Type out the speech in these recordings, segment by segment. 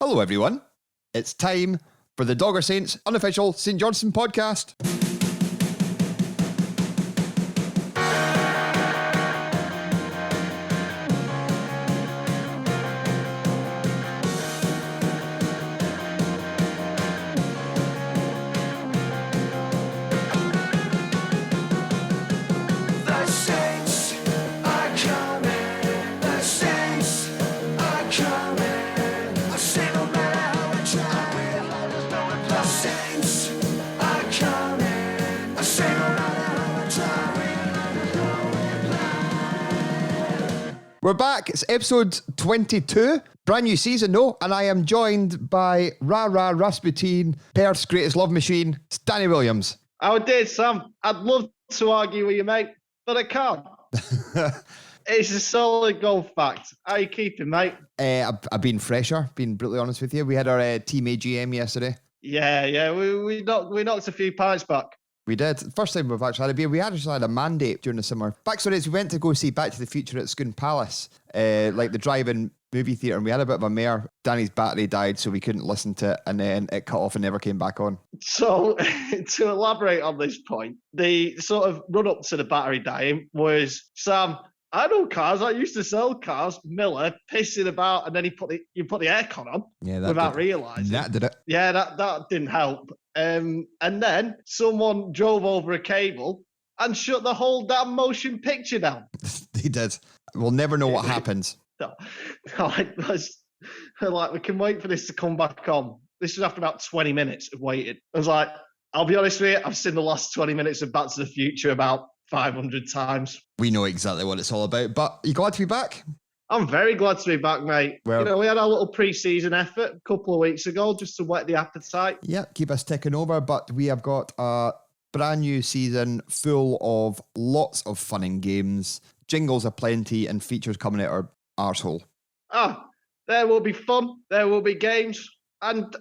Hello, everyone. It's time for the Dogger Saints Unofficial St. Johnstone Podcast. We're back. It's episode 22. Brand new season, no? And I am joined by Rasputin, Perth's greatest love machine, Danny Williams. How did, Sam? I'd love to argue with you, mate, but I can't. It's a solid goal fact. How you keeping, mate? I've been fresher, being brutally honest with you. We had our team AGM yesterday. Yeah. We knocked a few pints back. We did. First time we've actually had a beer. We actually had a mandate during the summer. Backstory is we went to go see Back to the Future at Scone Palace, like the drive-in movie theatre, and we had a bit of a mare. Danny's battery died, so we couldn't listen to it, and then it cut off and never came back on. So, to elaborate on this point, the sort of run-up to the battery dying was, Sam, I know cars. I used to sell cars. Miller pissing about, and then you put the aircon on without realising. That did it. Yeah, that didn't help. And then someone drove over a cable and shut the whole damn motion picture down. They did. We'll never know what happens. No, we can wait for this to come back on. This was after about 20 minutes of waiting. I was like, I'll be honest with you, I've seen the last 20 minutes of Back to the Future about 500 times. We know exactly what it's all about, but you glad to be back? I'm very glad to be back, mate. Well, we had our little pre-season effort a couple of weeks ago just to whet the appetite. Yeah, keep us ticking over, but we have got a brand new season full of lots of fun and games, jingles aplenty, and features coming out our arsehole. There will be fun, there will be games, and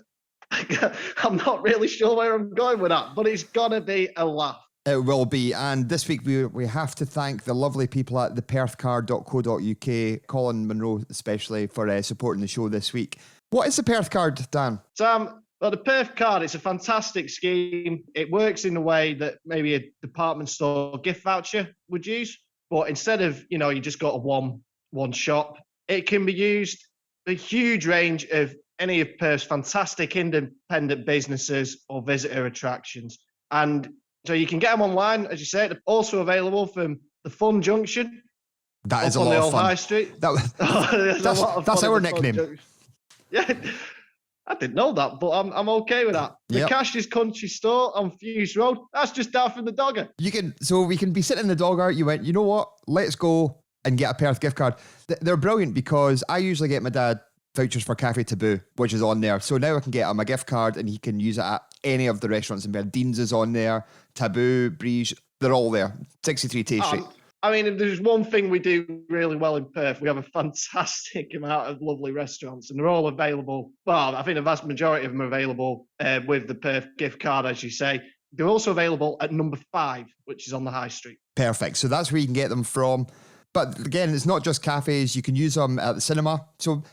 I'm not really sure where I'm going with that, but it's going to be a laugh. It will be. And this week we have to thank the lovely people at theperthcard.co.uk, Colin Monroe especially, for supporting the show this week. What is the Perth Card, Dan? Sam, well, the Perth Card, it's a fantastic scheme. It works in a way that maybe a department store gift voucher would use. But instead of, you just go to one shop, it can be used for a huge range of any of Perth's fantastic independent businesses or visitor attractions. And so you can get them online, as you say. They're also available from the Fun Junction. That is a lot of fun. High Street. That's our nickname. Yeah, I didn't know that, but I'm okay with that. The Cash's Country Store on Fuse Road. That's just down from the Dogger. So we can be sitting in the Dogger. You went, you know what? Let's go and get a Perth gift card. They're brilliant because I usually get my dad vouchers for Cafe Taboo, which is on there. So now I can get him a gift card and he can use it at any of the restaurants in Perth. Dean's is on there, Taboo, Breeze, they're all there. 63 Tay Street. I mean, if there's one thing we do really well in Perth, we have a fantastic amount of lovely restaurants, and they're all available. Well, I think the vast majority of them are available with the Perth gift card, as you say. They're also available at number 5, which is on the High Street. Perfect. So that's where you can get them from. But again, it's not just cafes. You can use them at the cinema. So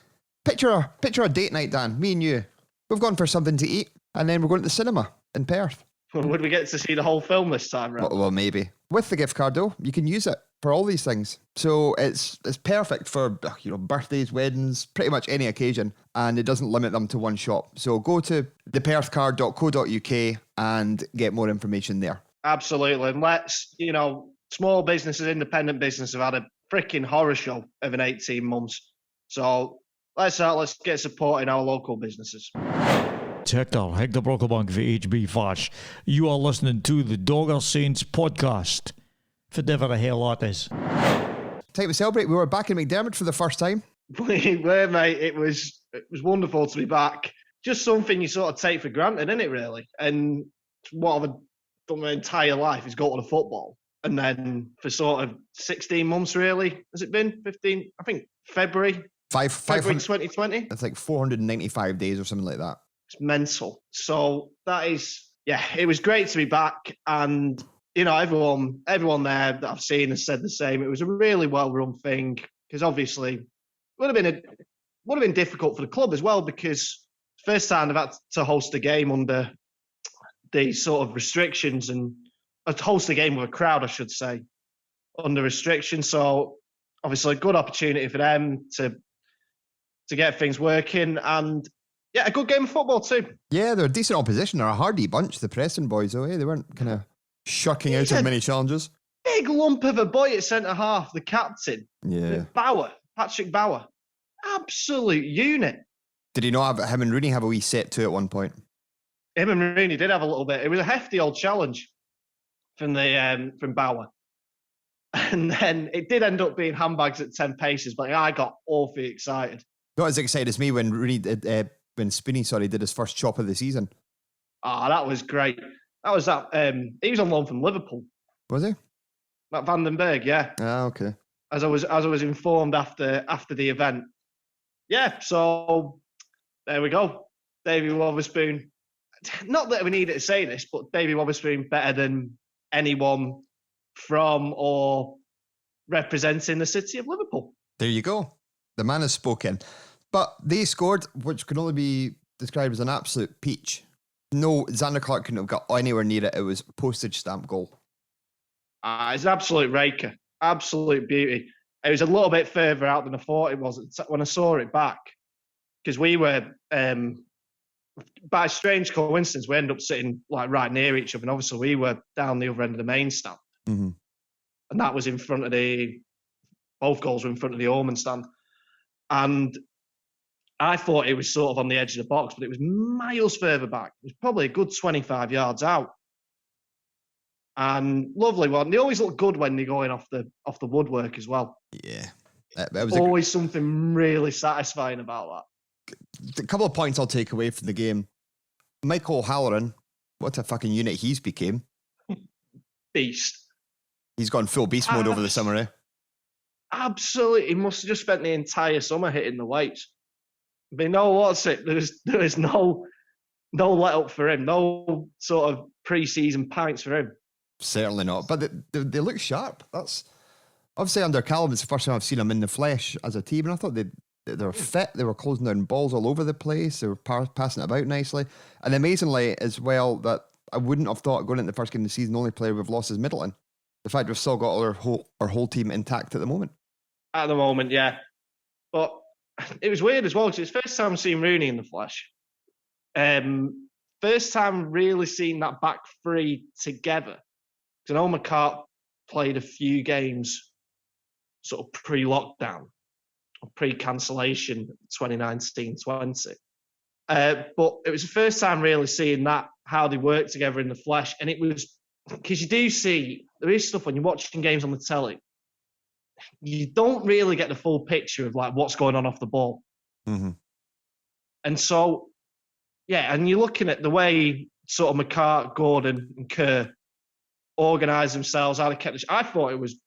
picture a date night, Dan, me and you. We've gone for something to eat, and then we're going to the cinema in Perth. Would we get to see the whole film this time, right? Well, maybe. With the gift card, though, you can use it for all these things. So it's perfect for birthdays, weddings, pretty much any occasion, and it doesn't limit them to one shop. So go to theperthcard.co.uk and get more information there. Absolutely. And let's, small businesses, independent businesses have had a freaking horror show of an 18 months. So let's get supporting our local businesses. Hector Brocklebank for HB Fash. You are listening to the Dogger Saints podcast. For whatever the hell that is. Time to celebrate. We were back in McDermott for the first time. We were, mate. It was wonderful to be back. Just something you sort of take for granted, isn't it, really? And what I've done my entire life is go to the football. And then for sort of 16 months, really, has it been 15? I think February. February 2020. It's like 495 days or something like that. It's mental. So that is, it was great to be back. And, everyone there that I've seen has said the same. It was a really well-run thing because obviously it would have been would have been difficult for the club as well, because first time they've had to host a game under these sort of restrictions, and host a game with a crowd, I should say, under restrictions. So obviously a good opportunity for them to get things working, and a good game of football too. Yeah, they're a decent opposition. They're a hardy bunch, the Preston boys, though. They weren't kind of shirking out of many challenges. Big lump of a boy at centre half, the captain. Yeah. Patrick Bauer. Absolute unit. Did he not have him and Rooney have a wee set to at one point? Him and Rooney did have a little bit. It was a hefty old challenge from Bauer. And then it did end up being handbags at 10 paces, but I got awfully excited. Not as excited as me when Rooney did, when Spinney, did his first chop of the season. Ah, that was great. That was that. He was on loan from Liverpool. Was he? That Vandenberg, yeah. Ah, okay. As I was informed after the event. Yeah, so there we go. Davy Wotherspoon. Not that we needed to say this, but Davy Wotherspoon better than anyone from or representing the city of Liverpool. There you go. The man has spoken. But they scored, which can only be described as an absolute peach. No, Xander Clark couldn't have got anywhere near it. It was a postage stamp goal. It's an absolute raker. Absolute beauty. It was a little bit further out than I thought it was when I saw it back. Because we were, by a strange coincidence, we ended up sitting like right near each other. And obviously we were down the other end of the main stand. Mm-hmm. And that was in front of both goals were in front of the Ormond stand. And I thought it was sort of on the edge of the box, but it was miles further back. It was probably a good 25 yards out. And lovely one. They always look good when they're going off the woodwork as well. Yeah. That was always something really satisfying about that. A couple of points I'll take away from the game. Michael Halloran, what a fucking unit he's became. Beast. He's gone full beast mode over the summer, eh? Absolutely. He must have just spent the entire summer hitting the weights. But there was no let up for him. No sort of pre-season pints for him. Certainly not. But they look sharp. That's obviously under Callum. It's the first time I've seen them in the flesh as a team, and I thought they were fit. They were closing down balls all over the place. They were passing it about nicely, and amazingly as well that I wouldn't have thought going into the first game of the season. The only player we've lost is Middleton. The fact we've still got our whole team intact at the moment. At the moment, yeah. But it was weird as well because it's the first time seeing Rooney in the flesh. First time really seeing that back three together. I know McCart played a few games sort of pre-lockdown or pre-cancellation 2019-20. But it was the first time really seeing that, how they work together in the flesh. And it was, because you do see, there is stuff when you're watching games on the telly, you don't really get the full picture of like what's going on off the ball. Mm-hmm. And so, yeah, and you're looking at the way sort of McCart, Gordon and Kerr organised themselves, how they kept this. I thought it was,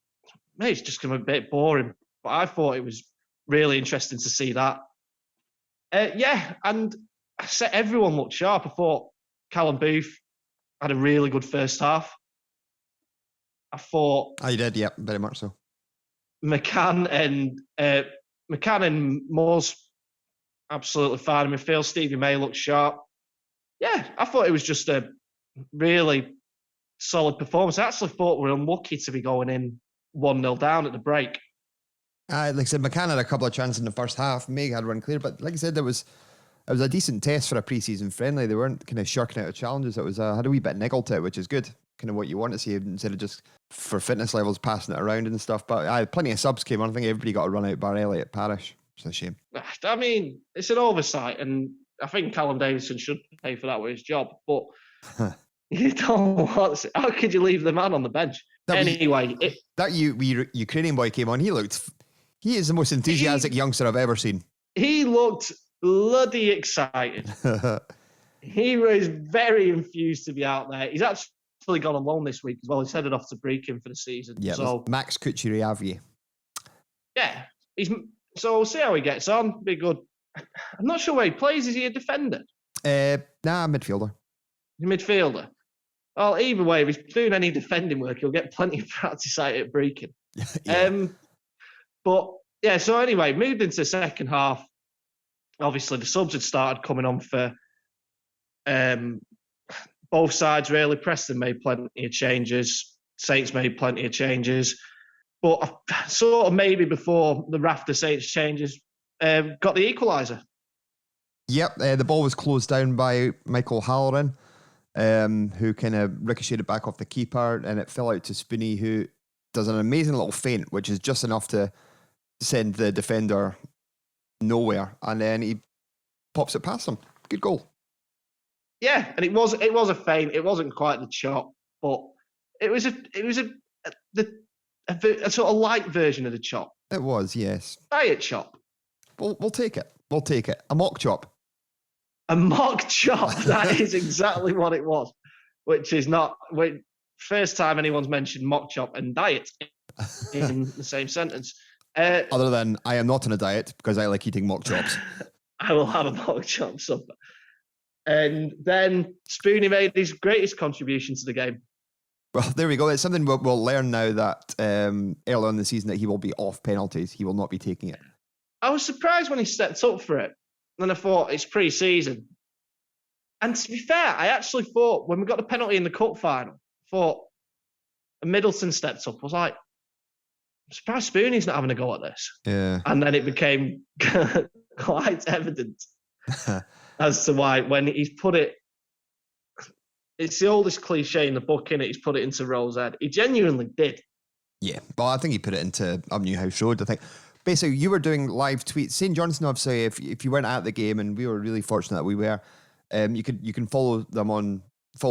maybe it's just going to be a bit boring, but I thought it was really interesting to see that. And I said everyone looked sharp. I thought Callum Booth had a really good first half. I thought... Oh, you did, yeah, very much so. McCann and Moores absolutely fine in midfield. Stevie May looked sharp. Yeah, I thought it was just a really solid performance. I actually thought we were unlucky to be going in 1-0 down at the break. Like I said, McCann had a couple of chances in the first half. Meg had run clear, but like I said, it was a decent test for a pre-season friendly. They weren't kind of shirking out of challenges. It was had a wee bit niggle to it, which is good. Kind of what you want to see instead of just for fitness levels passing it around and stuff. But plenty of subs came on. I think everybody got a run out bar Elliott Parish. It's a shame. I mean, it's an oversight, and I think Callum Davidson should pay for that with his job. But you don't want to. How could you leave the man on the bench? That Ukrainian boy came on. He is the most enthusiastic youngster I've ever seen. He looked bloody excited. He was very enthused to be out there. He's actually gone on loan this week as well. He's headed off to Brecon for the season. Yeah, so Max Kucheriavyi. Yeah, so we'll see how he gets on. Be good. I'm not sure where he plays. Is he a defender? Midfielder. Midfielder. Well, either way, if he's doing any defending work, he'll get plenty of practice at Brecon. Yeah. But yeah, so anyway, moved into the second half. obviously the subs had started coming on for both sides, really. Preston made plenty of changes. Saints made plenty of changes. But sort of maybe before the Rafter Saints changes, got the equaliser. Yep, the ball was closed down by Michael Halloran, who kind of ricocheted back off the keeper, and it fell out to Spooney, who does an amazing little feint, which is just enough to send the defender nowhere, and then he pops it past him. Good goal. Yeah, and it was a feint. It wasn't quite the chop, but it was a sort of light version of the chop. It was, yes. Diet chop. We'll take it. We'll take it. A mock chop. A mock chop. That is exactly what it was. Which is not first time anyone's mentioned mock chop and diet in the same sentence. Other than I am not on a diet because I like eating mock chops. I will have a mock chop supper. And then Spooney made his greatest contribution to the game. Well, there we go. It's something we'll learn now that early on in the season that he will be off penalties. He will not be taking it. I was surprised when he stepped up for it. Then I thought, it's pre-season. And to be fair, I actually thought when we got the penalty in the cup final, Middleton stepped up. I was like, I'm surprised Spooney's not having a go at this. Yeah. And then it became quite evident as to why when he's put it, it's the oldest cliche in the book, innit? He's put it into Rose's head. He genuinely did. Yeah. Well, I think he put it into New House Road. I think basically you were doing live tweets. St. Johnstone, obviously, if you weren't at the game, and we were really fortunate that we were, you can follow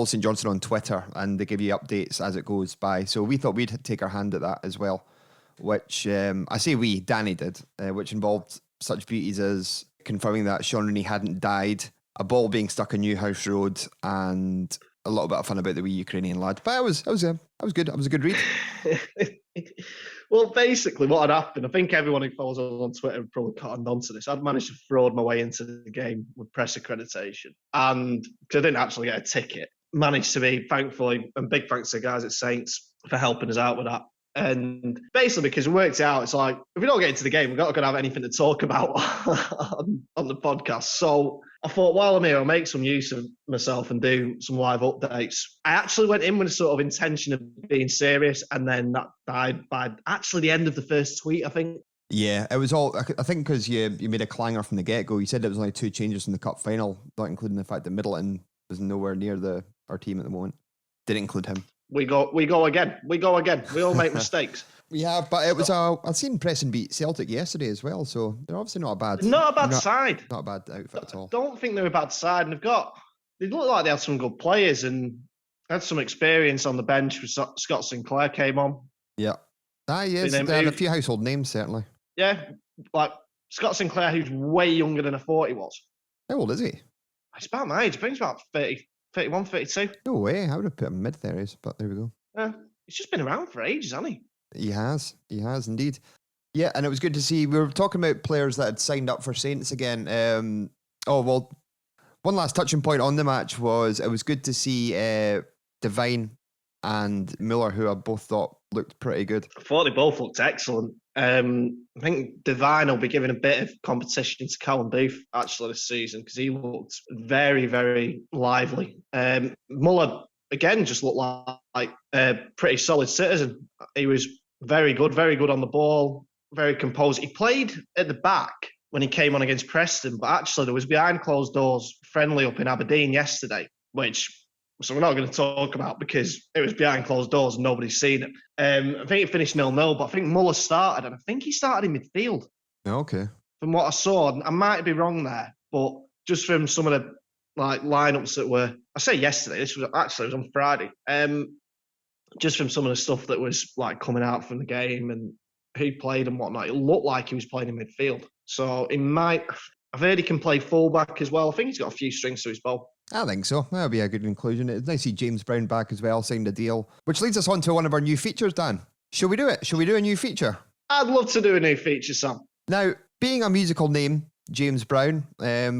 St. Johnstone on Twitter, and they give you updates as it goes by. So we thought we'd take our hand at that as well, which I say we, Danny did, which involved such beauties as confirming that Sean Rooney hadn't died, a ball being stuck in New House Road, and a little bit of fun about the wee Ukrainian lad. But it was good. It was a good read. Well, basically what had happened, I think everyone who follows us on Twitter probably cottoned onto this. I'd managed to fraud my way into the game with press accreditation. And because I didn't actually get a ticket, managed to be, thankfully, and big thanks to the guys at Saints for helping us out with that. And basically, because we worked it out, it's like, if we don't get into the game, we're not going to have anything to talk about on the podcast. So I thought, while I'm here, I'll make some use of myself and do some live updates. I actually went in with a sort of intention of being serious, and then that died by actually the end of the first tweet, I think. Yeah, it was all, I think because you made a clanger from the get-go. You said there was only 2 changes in the cup final, not including the fact that Middleton was nowhere near our team at the moment. Didn't include him. We go again. We all make mistakes. Yeah, but it was I've seen Preston beat Celtic yesterday as well, so they're obviously not a bad side. Not a bad outfit at all. I don't think they're a bad side, and they look like they had some good players and had some experience on the bench. With Scott Sinclair came on. Yeah. Yes, they had a few household names, certainly. Yeah, like Scott Sinclair, who's way younger than I thought he was. How old is he? He's about my age. I think he's about 30, 31, 32. No way. I would have put him mid-30s, but there we go. He's just been around for ages, hasn't he? He has indeed. Yeah, and it was good to see. We were talking about players that had signed up for Saints again. One last touching point on the match was it was good to see Devine and Muller, who I both thought looked pretty good. I thought they both looked excellent. I think Devine will be giving a bit of competition to Callum Booth actually this season because he looked very, very lively. Muller, again, just looked like a pretty solid citizen. He was very good on the ball, very composed. He played at the back when he came on against Preston, but actually there was behind closed doors friendly up in Aberdeen yesterday, so we're not going to talk about because it was behind closed doors and nobody's seen it. I think it finished 0-0, but I think Muller started, and I think he started in midfield. Okay. From what I saw, I might be wrong there, but just from some of the lineups that were, I say yesterday, it was on Friday. Just from some of the stuff that was coming out from the game and who played and whatnot, it looked like he was playing in midfield. So I've heard he can play fullback as well. I think he's got a few strings to his bow. I think so. That would be a good inclusion. It's nice to see James Brown back as well, signed a deal. Which leads us on to one of our new features, Dan. Shall we do it? Shall we do a new feature? I'd love to do a new feature, Sam. Now, being a musical name, James Brown,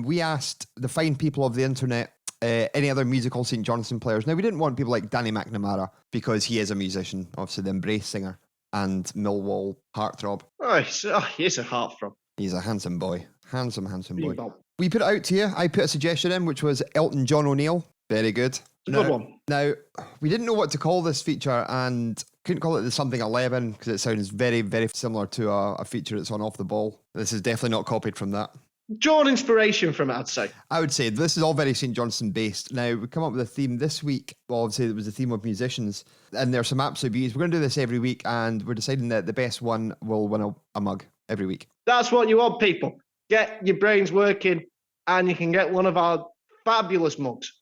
we asked the fine people of the internet any other musical St. Johnstone players. Now, we didn't want people like Danny McNamara because he is a musician, obviously the Embrace singer and Millwall heartthrob. Oh, he is a heartthrob. He's a handsome boy. Handsome boy. Bob. We put it out to you. I put a suggestion in, which was Elton John O'Neill. Very good. It's a good one. Now, we didn't know what to call this feature and couldn't call it the Something 11 because it sounds very, very similar to a feature that's on Off the Ball. This is definitely not copied from that. Drawn inspiration from it, I'd say. I would say this is all very St. Johnstone based. Now, we come up with a theme this week. Well, obviously, it was the theme of musicians, and there's some absolute beauties. We're going to do this every week, and we're deciding that the best one will win a mug every week. That's what you want, people. Get your brains working, and you can get one of our fabulous mugs.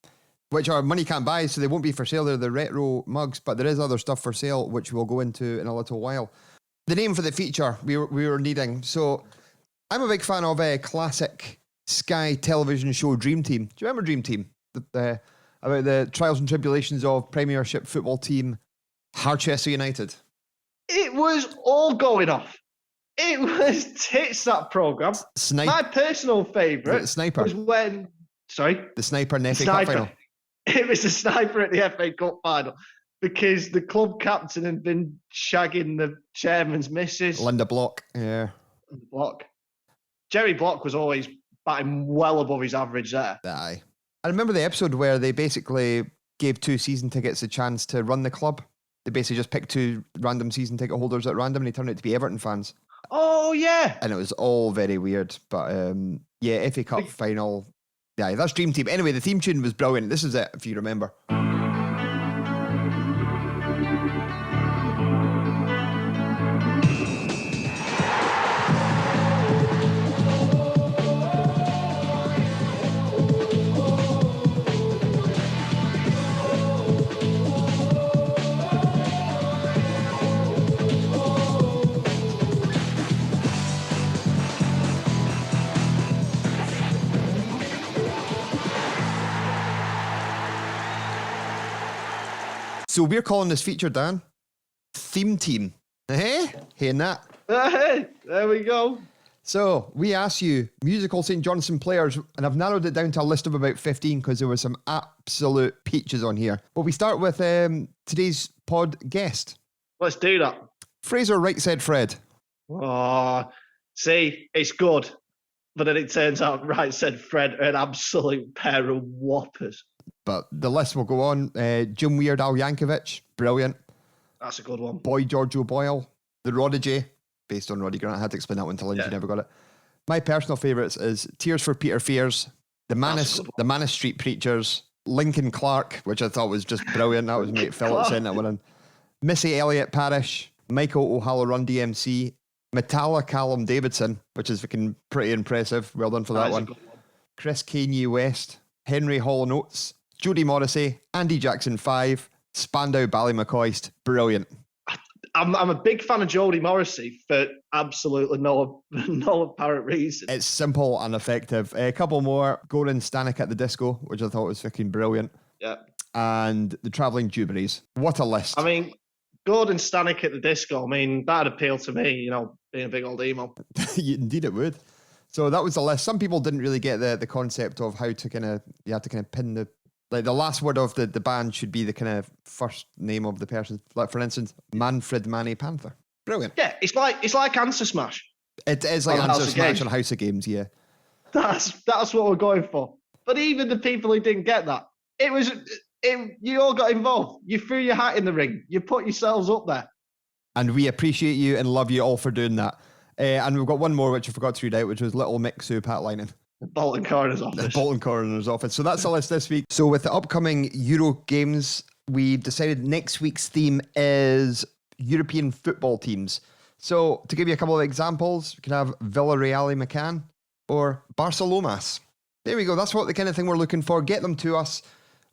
Which our money can't buy, so they won't be for sale. They're the retro mugs, but there is other stuff for sale, which we'll go into in a little while. The name for the feature we were needing. So I'm a big fan of a classic Sky television show, Dream Team. Do you remember Dream Team? About the trials and tribulations of Premiership football team Harchester United. It was all going off. It was tits, that programme. My personal favourite was when... Sorry? The sniper in the FA Cup final. It was the sniper at the FA Cup final because the club captain had been shagging the chairman's missus. Linda Block, yeah. Block. Jerry Block was always batting well above his average there. Aye. I remember the episode where they basically gave 2 season tickets a chance to run the club. They basically just picked 2 random season ticket holders at random and they turned out to be Everton fans. Oh, yeah. And it was all very weird. But yeah, FA Cup final... Yeah, that's Dream Team. Anyway, the theme tune was brilliant. This is it, if you remember. So we're calling this feature, Dan, Theme Team. Hey, hearing that? Hey, there we go. So we asked you musical St. Johnstone players, and I've narrowed it down to a list of about 15 because there were some absolute peaches on here. But we start with today's pod guest. Let's do that. Frazer Wright said Fred. Oh, see, it's good. But then it turns out Wright said Fred are an absolute pair of whoppers. But the list will go on. Jim Weird Al Yankovic, brilliant. That's a good one. Boy George O'Boyle, the Rodigy, based on Roddy Grant. I had to explain that one to Lynch, you never got it. My personal favourites is Tears for Peter Fears, the Manus Street Preachers, Lincoln Clark, which I thought was just brilliant. That was mate Phillips in that one. And Missy Elliott Parish, Michael O'Halloran Run DMC, Metallica Callum Davidson, which is fucking pretty impressive. Well done for that one. Chris Kanye West, Henry Hall Oates, Jody Morrissey, Andy Jackson 5, Spandau Ballymaccoist. Brilliant. I'm a big fan of Jody Morrissey for absolutely no apparent reason. It's simple and effective. A couple more. Goran Stanek at the Disco, which I thought was fucking brilliant. Yeah. And the Travelling Jubilees. What a list. I mean, Gordon Stanek at the Disco, I mean, that'd appeal to me, you know, being a big old emo. Indeed it would. So that was the list. Some people didn't really get the concept of how to you had to pin the, like the last word of the band should be the kind of first name of the person. Like for instance, Manfred Manny Panther. Brilliant. Yeah, it's like Answer Smash. It is like Answer Smash on House of Games, yeah. That's what we're going for. But even the people who didn't get that, you all got involved. You threw your hat in the ring. You put yourselves up there. And we appreciate you and love you all for doing that. And we've got one more, which I forgot to read out, which was Little Mick Sue Pat Lining. The Bolton Coroner's Office. The Bolton Coroner's Office. So that's the list this week. So with the upcoming Euro games, we've decided next week's theme is European football teams. So to give you a couple of examples, you can have Villarreal McCann or Barcelonas. There we go. That's what the kind of thing we're looking for. Get them to us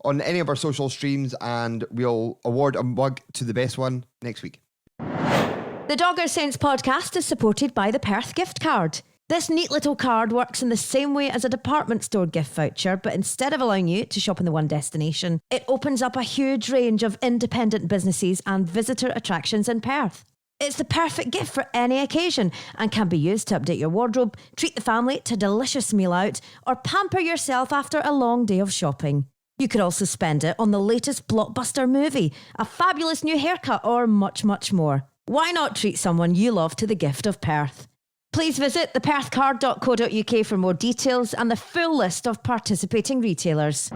on any of our social streams and we'll award a mug to the best one next week. The Dogger Saints podcast is supported by the Perth gift card. This neat little card works in the same way as a department store gift voucher, but instead of allowing you to shop in the one destination, it opens up a huge range of independent businesses and visitor attractions in Perth. It's the perfect gift for any occasion and can be used to update your wardrobe, treat the family to a delicious meal out, or pamper yourself after a long day of shopping. You could also spend it on the latest blockbuster movie, a fabulous new haircut, or much, much more. Why not treat someone you love to the gift of Perth? Please visit theperthcard.co.uk for more details and the full list of participating retailers.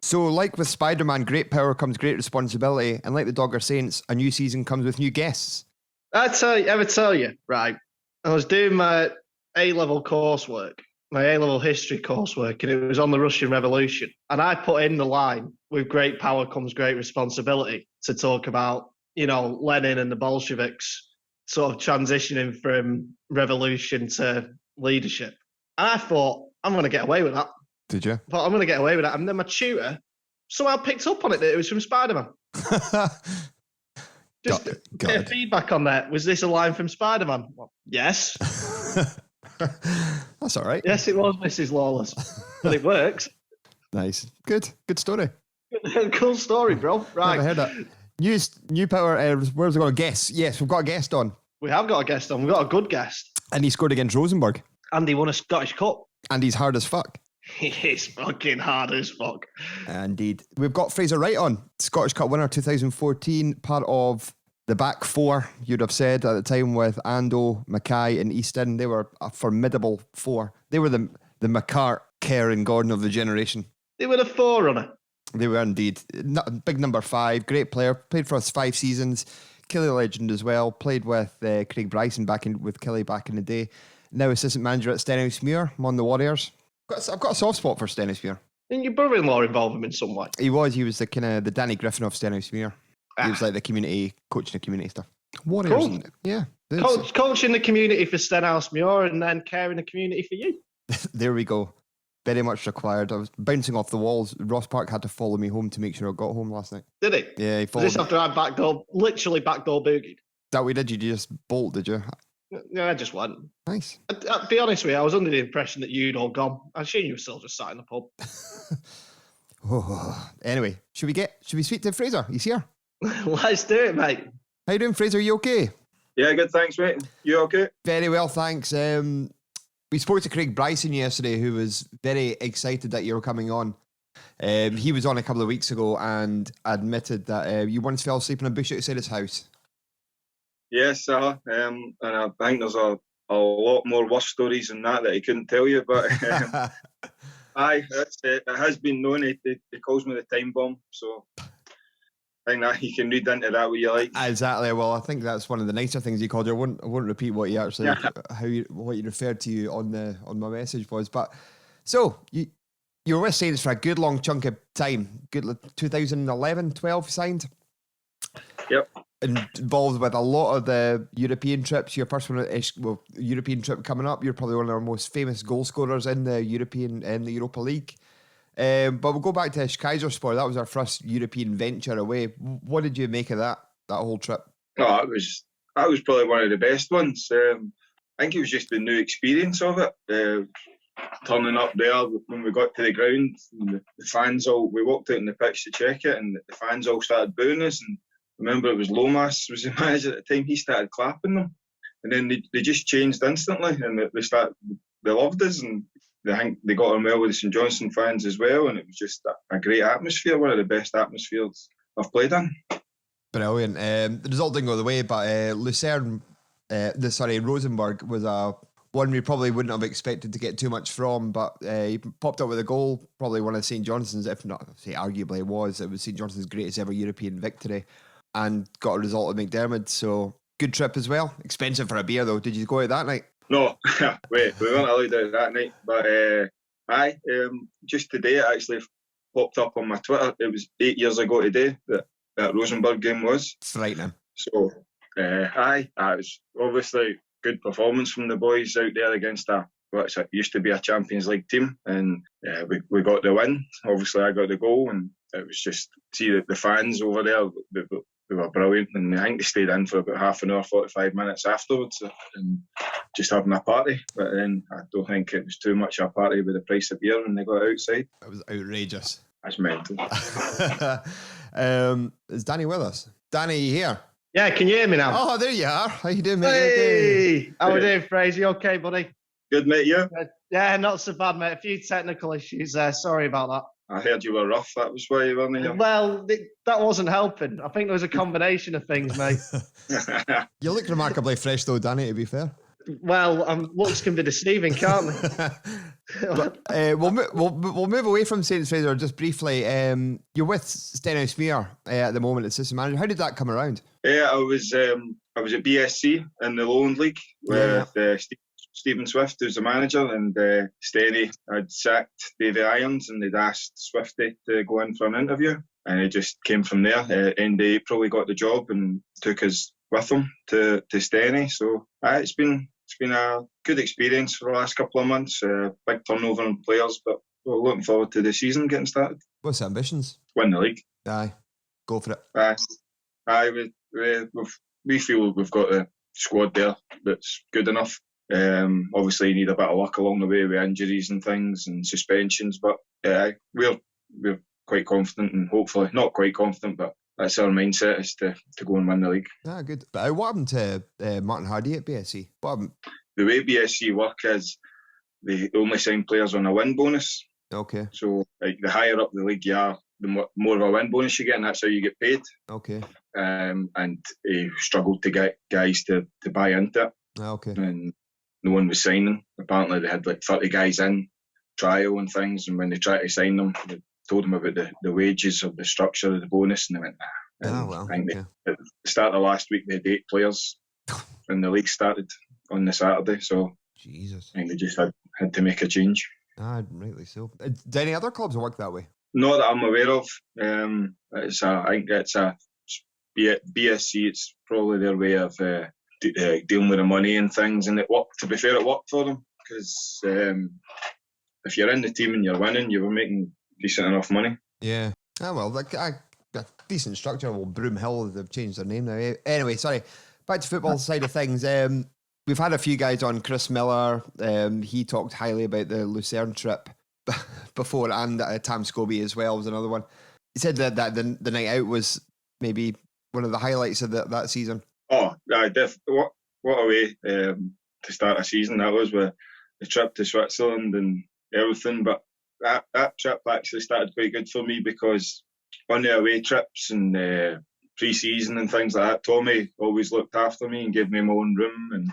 So, like with Spider-Man, great power comes great responsibility, and like the Dogger Saints, a new season comes with new guests. I ever tell you, right? I was doing my A-level coursework, my A-level history coursework, and it was on the Russian Revolution. And I put in the line, with great power comes great responsibility, to talk about, Lenin and the Bolsheviks sort of transitioning from revolution to leadership. And I thought, I'm going to get away with that. Did you? I thought, I'm going to get away with that. And then my tutor somehow picked up on it that it was from Spider-Man. Just a bit of feedback on that. Was this a line from Spider-Man? Well, yes. That's all right. Yes, it was Mrs. Lawless. But it works. Nice. Good story. Cool story, bro. Right. Never heard that. New power, where's it going? Guess. Yes, we've got a guest on. We have got a guest on. We've got a good guest. And he scored against Rosenborg. And he won a Scottish Cup. And he's hard as fuck. He's fucking hard as fuck. Indeed. We've got Frazer Wright on. Scottish Cup winner 2014. Part of the back four, you'd have said at the time, with Ando, Mackay and Easton. They were a formidable four. They were the McCart, Kerr and Gordon of the generation. They were the forerunner. They were indeed. Big number 5, great player. Played for us 5 seasons. Killie legend as well. Played with Craig Bryson with Killie back in the day. Now assistant manager at Stenhousemuir. I'm on the Warriors. I've got a soft spot for Stenhousemuir. Didn't your brother-in-law involve him in some way? He was the kind of the Danny Griffin of Stenhousemuir. He was like the community, coaching the community stuff. Warriors, cool. Isn't it? Yeah. Coaching the community for Stenhousemuir and then caring the community for you. There we go. Very much required. I was bouncing off the walls. Ross Park had to follow me home to make sure I got home last night. Did he? Yeah, he followed. Was this after I backdoor boogied? That way did you just bolt, did you? No, I just went. Nice. I'll be honest with you, I was under the impression that you'd all gone. I assume you were still just sat in the pub. Anyway, should we speak to Frazer? He's here. Let's do it, mate. How you doing, Frazer? You okay? Yeah, good, thanks, mate. You okay? Very well, thanks. We spoke to Craig Bryson yesterday, who was very excited that you were coming on. He was on a couple of weeks ago and admitted that you once fell asleep in a bush outside his house. Yes, and I think there's a lot more worse stories than that he couldn't tell you, but aye, that's it. It has been known. He calls me the time bomb, so I think that you can read into that what you like. Exactly. Well, I think that's one of the nicer things he called you. I won't repeat what he actually what you referred to you on my message was. But so you were with Saints for a good long chunk of time. Good 2011, 12 signed. Yep. Involved with a lot of the European trips. Your first one, European trip coming up. You're probably one of our most famous goal scorers in the Europa League. But we'll go back to Kaiserspor. That was our first European venture away. What did you make of that whole trip? Oh, that was probably one of the best ones. I think it was just the new experience of it. Turning up there when we got to the ground, and the fans we walked out on the pitch to check it, and the fans all started booing us. And I remember it was Lomas was the manager at the time. He started clapping them, and then they just changed instantly, and they loved us, and I think they got on well with the St Johnstone fans as well, and it was just a great atmosphere, one of the best atmospheres I've played in. Brilliant. The result didn't go the way, but Rosenborg was one we probably wouldn't have expected to get too much from, but he popped up with a goal, probably one of St Johnstone's, if not, say arguably it was St Johnstone's greatest ever European victory, and got a result at McDermott, so good trip as well. Expensive for a beer though. Did you go out that night? No, wait, we weren't allowed out that night, but just today it actually popped up on my Twitter. It was 8 years ago today that Rosenborg game was. Frightening. So, it was obviously good performance from the boys out there against what used to be a Champions League team, and we got the win. Obviously, I got the goal, and it was just see the fans over there. They were brilliant, and I think they stayed in for about half an hour, 45 minutes afterwards, and just having a party. But then I don't think it was too much of a party with the price of beer when they got outside. It was outrageous. That's mental. Is Danny with us? Danny, you here? Yeah, can you hear me now? Oh, there you are. How you doing, mate? Hey! How are we doing, Fraser? You okay, buddy? Good, mate, you? Yeah, not so bad, mate. A few technical issues there. Sorry about that. I heard you were rough. That was why you weren't here. Well, that wasn't helping. I think there was a combination of things, mate. You look remarkably fresh, though, Danny, to be fair. Well, looks can be deceiving, can't they? But, we'll move away from Saints, Fraser, just briefly. You're with Stenhousemuir at the moment, assistant manager. How did that come around? Yeah, I was at BSC in the Lowland League with Stephen Swift, who's the manager, and Stenny had sacked Davy Irons, and they'd asked Swifty to go in for an interview, and it just came from there. End of April, he got the job and took us with him to Stenny. So it's been a good experience for the last couple of months. Big turnover in players, but we're looking forward to the season getting started. What's the ambitions? Win the league. Aye, go for it. We feel we've got a squad there that's good enough. Obviously, you need a bit of luck along the way with injuries and things and suspensions, but we're quite confident, and hopefully not quite confident, but that's our mindset, is to go and win the league. Good. But what happened to Martin Hardy at BSC? What happened? The way BSC work is they only sign players on a win bonus. Okay. So like the higher up the league you are, the more of a win bonus you get, and that's how you get paid. Okay. And he struggled to get guys to buy into it. Okay. And no one was signing. Apparently they had like 30 guys in trial and things, and when they tried to sign them, they told them about the wages of the structure of the bonus, and they went, nah. I think at the start of last week they had 8 players and the league started on the Saturday, so Jesus. I think they just had to make a change. Rightly so. Do any other clubs work that way? Not that I'm aware of. I think it's a BSC. It's probably their way of dealing with the money and things, and it worked. To be fair, it worked for them, because if you're in the team and you're winning, you were making decent enough money. Yeah. A decent structure. Well, Broomhill, they've changed their name now. Anyway, sorry. Back to football side of things. We've had a few guys on. Chris Miller, he talked highly about the Lucerne trip before, and Tam Scobie as well was another one. He said that the night out was maybe one of the highlights of that season. Oh, what a way to start a season that was, with the trip to Switzerland and everything. But that trip actually started quite good for me, because on the away trips and pre-season and things like that, Tommy always looked after me and gave me my own room, and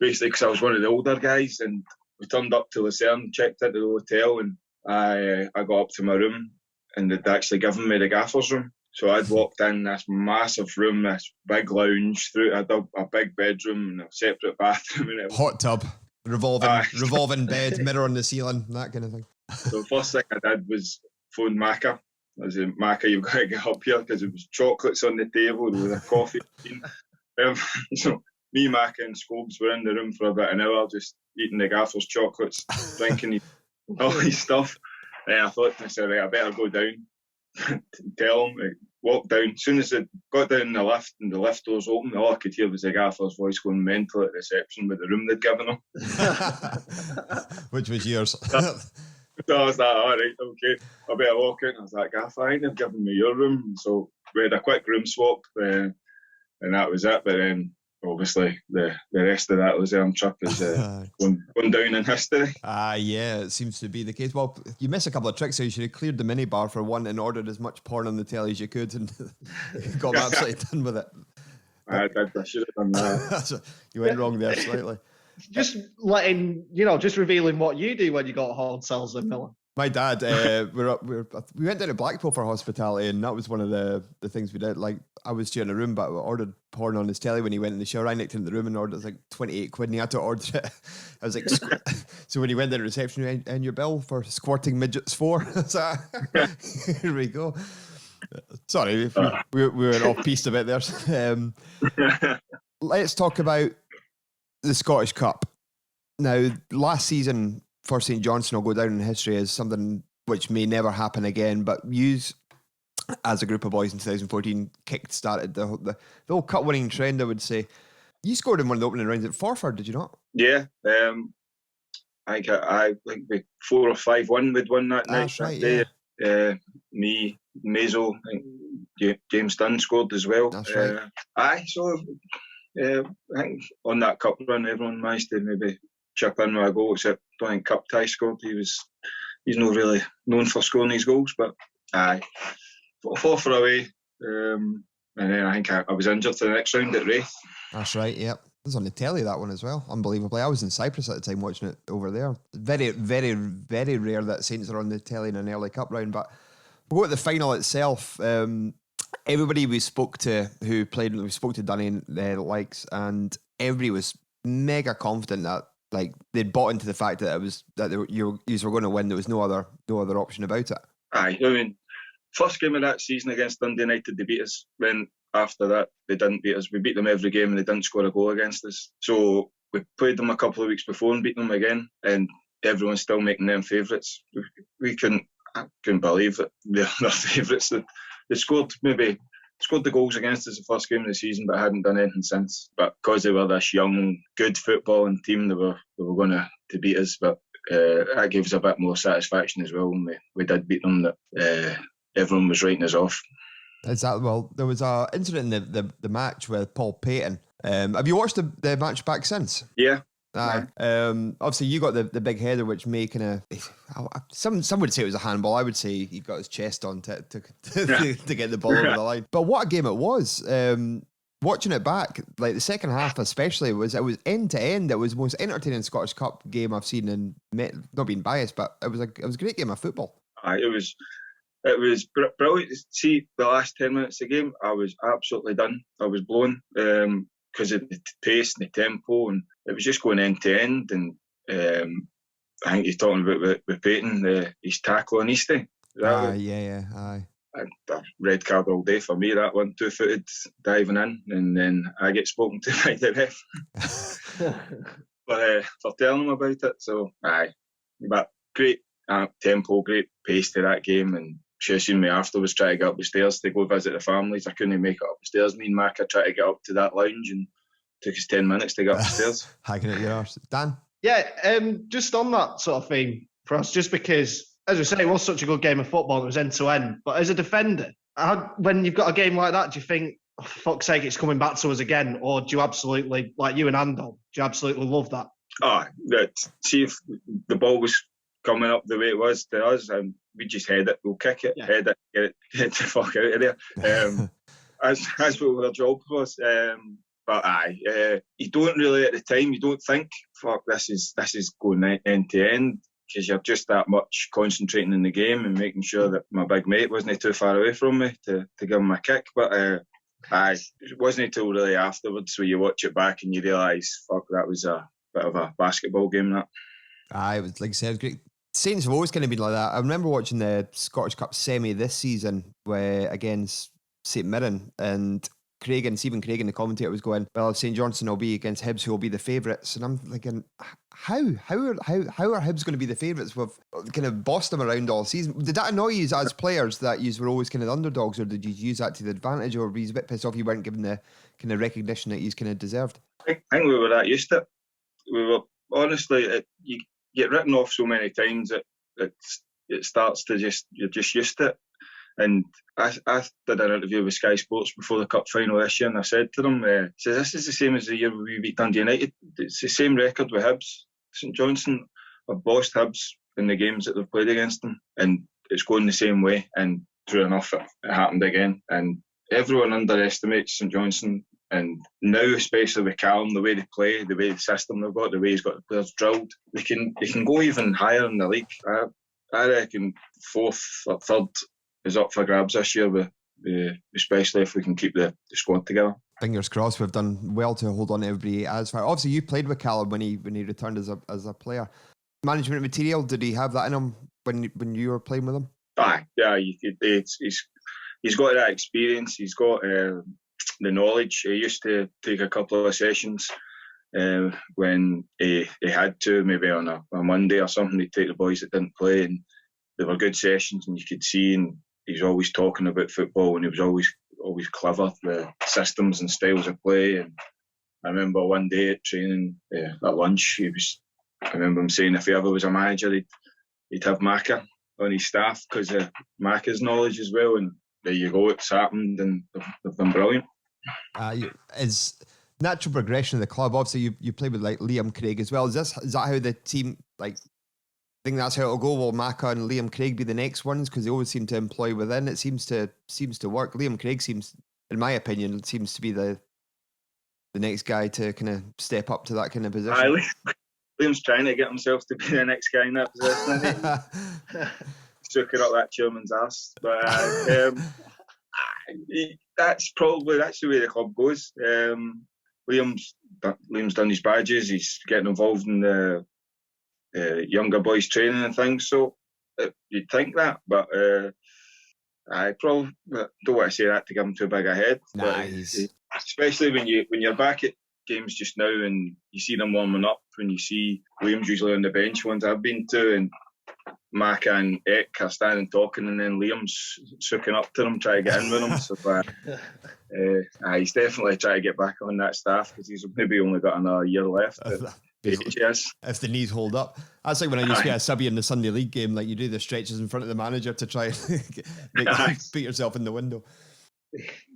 basically because I was one of the older guys, and we turned up to Lucerne, checked into the hotel, and I got up to my room, and they'd actually given me the gaffers room. So I'd walked in this massive room, this big lounge, through a big bedroom and a separate bathroom, and hot tub, revolving bed, mirror on the ceiling, that kind of thing. So the first thing I did was phone Macca. I said, Macca, you've got to get up here, because there was chocolates on the table, there was a coffee machine. So me, Macca and Scobes were in the room for about an hour, just eating the gaffers chocolates, drinking all his stuff. I thought to myself, I better go down, tell him, walk down. As soon as I got down the lift and the lift doors open, all I could hear was the gaffer's voice going mental at reception with the room they'd given him. Which was yours. So I was like, all right, okay, I better walk out. And I was like, Gaffer, I think they've given me your room. So we had a quick room swap, and that was it. But then, obviously, the rest of that Lucerne trip is going down in history. Yeah, it seems to be the case. Well, you missed a couple of tricks, so you should have cleared the minibar for one and ordered as much porn on the telly as you could, and got absolutely done with it. I should have done that. You went wrong there slightly. Just just revealing what you do when you got hard cells in Miller. My dad, we went down to Blackpool for hospitality, and that was one of the things we did. Like, I was sharing a room, but I ordered porn on his telly when he went in the shower. I nicked into the room and ordered like 28 quid, and he had to order it. I was like, so when he went to the reception, and your bill for squirting midgets 4. So here we go. Sorry, we were off piste a bit there. Let's talk about the Scottish Cup. Now, last season for St Johnstone will go down in history as something which may never happen again, but yous, as a group of boys in 2014, kick-started the whole cup winning trend, I would say. You scored in one of the opening rounds at Forfar, did you not? Yeah, I think we 4 or 5-1 we'd won that night. Right, day. Yeah. Me, Mazo, James Dunn scored as well. That's right. I think on that cup run, everyone managed to maybe chip in with a goal, except I think Cup Ty scored. He's not really known for scoring these goals, but Forfar away, and then I think I was injured for the next round at Wraith. That's right, yep. was on the telly, that one as well. Unbelievably. I was in Cyprus at the time watching it over there. Very, very, very rare that Saints are on the telly in an early cup round. But we'll go to the final itself. Everybody we spoke to who played, we spoke to Dunny and the likes, and everybody was mega confident that like they'd bought into the fact that it was that you were going to win. There was no other option about it. Aye, I mean, first game of that season against Dundee United, they beat us. Then after that, they didn't beat us. We beat them every game and they didn't score a goal against us. So we played them a couple of weeks before and beat them again, and everyone's still making them favourites. I couldn't believe that they're favourites. They scored the goals against us the first game of the season, but hadn't done anything since. But because they were this young, good footballing team, they were going to beat us. But that gave us a bit more satisfaction as well when we did beat them. That everyone was writing us off. Exactly. Well, there was an incident in the match with Paul Payton. Have you watched the match back since? Yeah. Aye. Obviously, you got the big header, which may kind of some would say it was a handball. I would say he got his chest on to get the ball over the line. But what a game it was! Watching it back, like the second half especially, it was end to end. It was the most entertaining Scottish Cup game I've seen, and not being biased, but it was a great game of football. Aye, it was brilliant to see the last 10 minutes of the game. I was absolutely done. I was blown because of the pace and the tempo, and it was just going end to end. And I think you're talking about with Payton, his tackle on Eastie. Aye. A red card all day for me, that one, 2-footed diving in, and then I get spoken to by the ref for telling him about it. So aye, but great tempo, great pace to that game. And she seen me afterwards try to get up the stairs to go visit the families. I couldn't make it up the stairs. Me and Macca tried to get up to that lounge, and it took us 10 minutes to get up the stairs. Hacking at your arse. Dan? Yeah, just on that sort of theme for us, just because, as we say, it was such a good game of football, it was end to end. But as a defender, when you've got a game like that, do you think, oh, for fuck's sake, it's coming back to us again? Or do you absolutely, like you and Andol, do you absolutely love that? See if the ball was coming up the way it was to us, and we just head it, we'll kick it, head it, get the fuck out of there. That's what our job was. But you don't really at the time, you don't think, fuck, this is going end to end, because you're just that much concentrating in the game and making sure that my big mate wasn't too far away from me to give him a kick. But it wasn't until really afterwards where you watch it back and you realise, fuck, that was a bit of a basketball game, that. It was, like I said, great. Saints have always kind of been like that. I remember watching the Scottish Cup semi this season against St Mirren, and Stephen Craig and the commentator was going, well, St Johnstone will be against Hibs, who will be the favourites. And I'm thinking, how are Hibs going to be the favourites? We've kind of bossed them around all season. Did that annoy you as players that you were always kind of underdogs, or did you use that to the advantage, or were you a bit pissed off you weren't given the kind of recognition that you kind of deserved? I think we were that used to it. We were, honestly, you get written off so many times that it starts to you're just used to it. And I did an interview with Sky Sports before the cup final this year, and I said to them, this is the same as the year we beat Dundee United. It's the same record with Hibs. St Johnstone have bossed Hibs in the games that they've played against them, and it's going the same way. And true enough, it happened again. And everyone underestimates St Johnstone, and now especially with Callum, the way they play, the way the system they've got, the way he's got the players drilled, they can go even higher in the league. I reckon fourth or third is up for grabs this year, especially if we can keep the squad together. Fingers crossed. We've done well to hold on to everybody as far. Obviously, you played with Callum when he returned as a player. Management material, did he have that in him when you were playing with him? He's got that experience. He's got the knowledge. He used to take a couple of sessions when he had to, maybe on a Monday or something. He'd take the boys that didn't play, and they were good sessions, and you could see, and he's always talking about football, and he was always clever with systems and styles of play. And I remember one day at training, at lunch, I remember him saying if he ever was a manager, he'd have Macca on his staff because of Macca's knowledge as well. And there you go, it's happened, and they've been brilliant. Is natural progression of the club, obviously you played with like Liam Craig as well. Is that how the team, like, think that's how it'll go? Will Macca and Liam Craig be the next ones? Because they always seem to employ within. It seems to work. Liam Craig seems, in my opinion, seems to be the the next guy to kind of step up to that kind of position? Liam's trying to get himself to be the next guy in that position, isn't he? Sucking up that chairman's ass. But that's the way the club goes. Liam's done his badges. He's getting involved in the younger boys training and things. So you'd think that, but I probably don't want to say that to give him too big a head. Nice. Especially when you're back at games just now and you see them warming up, when you see Liam's usually on the bench ones I've been to, and Maka and Eck are standing talking, and then Liam's sucking up to them, trying to get in with them. So he's definitely trying to get back on that staff, because he's maybe only got another year left. If the knees hold up. That's like when I used to be a subby in the Sunday League game, like you do the stretches in front of the manager to try and beat yourself in the window.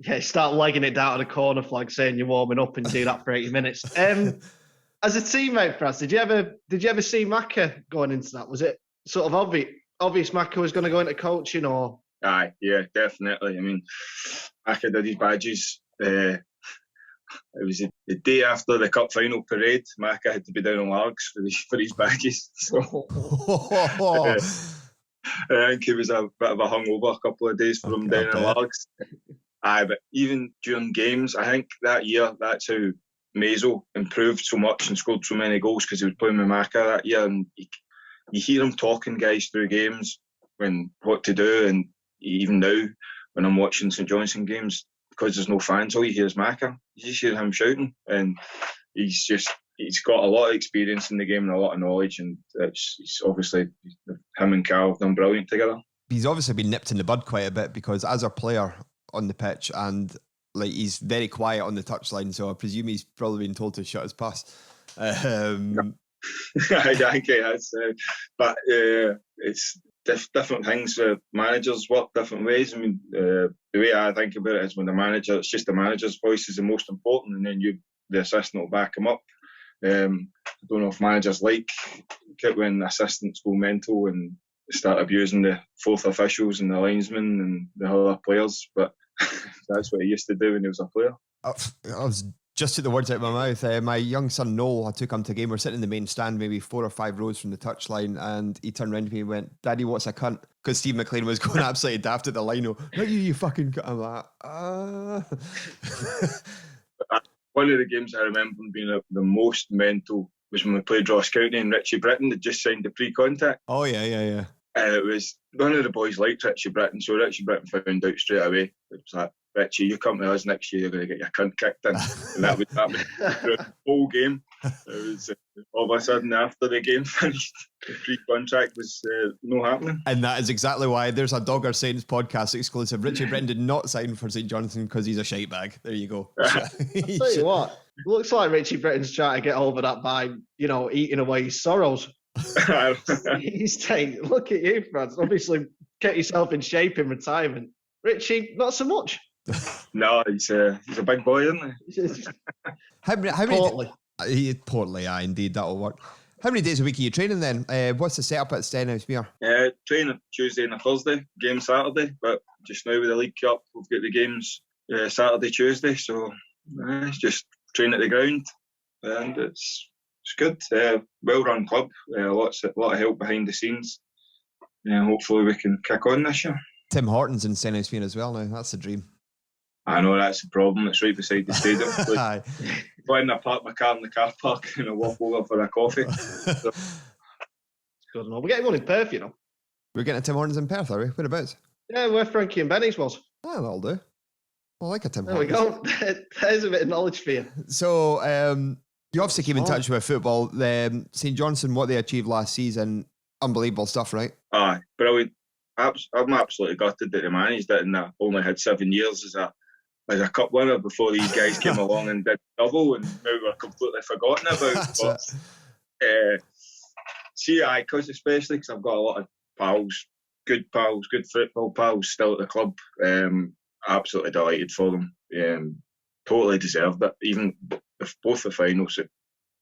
Yeah, start legging it down to the corner flag, saying you're warming up, and do that for 80 minutes. As a teammate, Fraz, did you ever see Maka going into that? Was it sort of obvious Maka was going to go into coaching, or? Aye, yeah, definitely. I mean, Maka did his badges. It was the day after the cup final parade. Maka had to be down on Largs for his badges. So I think he was a bit of a hungover a couple of days for him down in Largs. Aye, but even during games, I think that year, that's how Mazo improved so much and scored so many goals, because he was playing with Maka that year, and you hear him talking guys through games when what to do. And even now, when I'm watching St Johnstone games, because there's no fans, all you hear is Maka. You just hear him shouting, and he's got a lot of experience in the game and a lot of knowledge, and it's obviously him and Carl have done brilliant together. He's obviously been nipped in the bud quite a bit, because as a player on the pitch, and like he's very quiet on the touchline, so I presume he's probably been told to shut his pass. I think he has, but it's different things. Managers work different ways. I mean, the way I think about it is, when it's just the manager's voice is the most important, and then the assistant will back him up. I don't know if managers like it when assistants go mental and start abusing the fourth officials and the linesmen and the other players, but that's what he used to do when he was a player. I was just took the words out of my mouth. My young son Noel, I took him to a game. We're sitting in the main stand, maybe 4 or 5 rows from the touchline, and he turned around to me and went, "Daddy, what's a cunt?" Because Steve McLean was going absolutely daft at the lino. "Not you fucking cunt." I'm like, One of the games I remember being the most mental was when we played Ross County, and Richie Britton had just signed the pre-contact. Oh, yeah. It was, none of the boys liked Richie Britton, so Richie Britton found out straight away. It was like, "Richie, you come to us next year, you're going to get your cunt kicked in." And that was the whole game. It was all of a sudden, after the game finished, the pre-contract was no happening. And that is exactly why there's a Dogger Saints podcast exclusive. Richie Britton did not sign for St Johnstone because he's a shite bag. There you go. I'll tell you what, it looks like Richie Britton's trying to get over that by, eating away his sorrows. He's saying, "Look at you, Franz. Obviously, get yourself in shape in retirement." Richie, not so much. No, he's a big boy, isn't he? How many? Portly, indeed, that'll work. How many days a week are you training then? What's the setup at Stenhousemuir? Training Tuesday and a Thursday, game Saturday. But just now with the League Cup, we've got the games Saturday, Tuesday. So it's just train at the ground, and it's good. Well-run club. A lot of help behind the scenes. Hopefully we can kick on this year. Tim Horton's in Stenhousemuir as well now. That's the dream. I know, that's the problem. It's right beside the stadium. When I park my car in the car park and I walk over for a coffee. So. Good enough. We're getting one in Perth, We're getting a Tim Hortons in Perth, are we? Whereabouts? Yeah, where Frankie and Benny's was. Oh, that'll do. I like a Tim Hortons. There we go. There's a bit of knowledge for you. So, you obviously keep in touch with football. St Johnstone, what they achieved last season, unbelievable stuff, right? Aye, brilliant. I'm absolutely gutted that they managed it, and I only had 7 years as a cup winner before these guys came along and did double, and now we're completely forgotten about. But especially because I've got a lot of pals, good football pals still at the club. Absolutely delighted for them. Totally deserved it. Even if both the finals,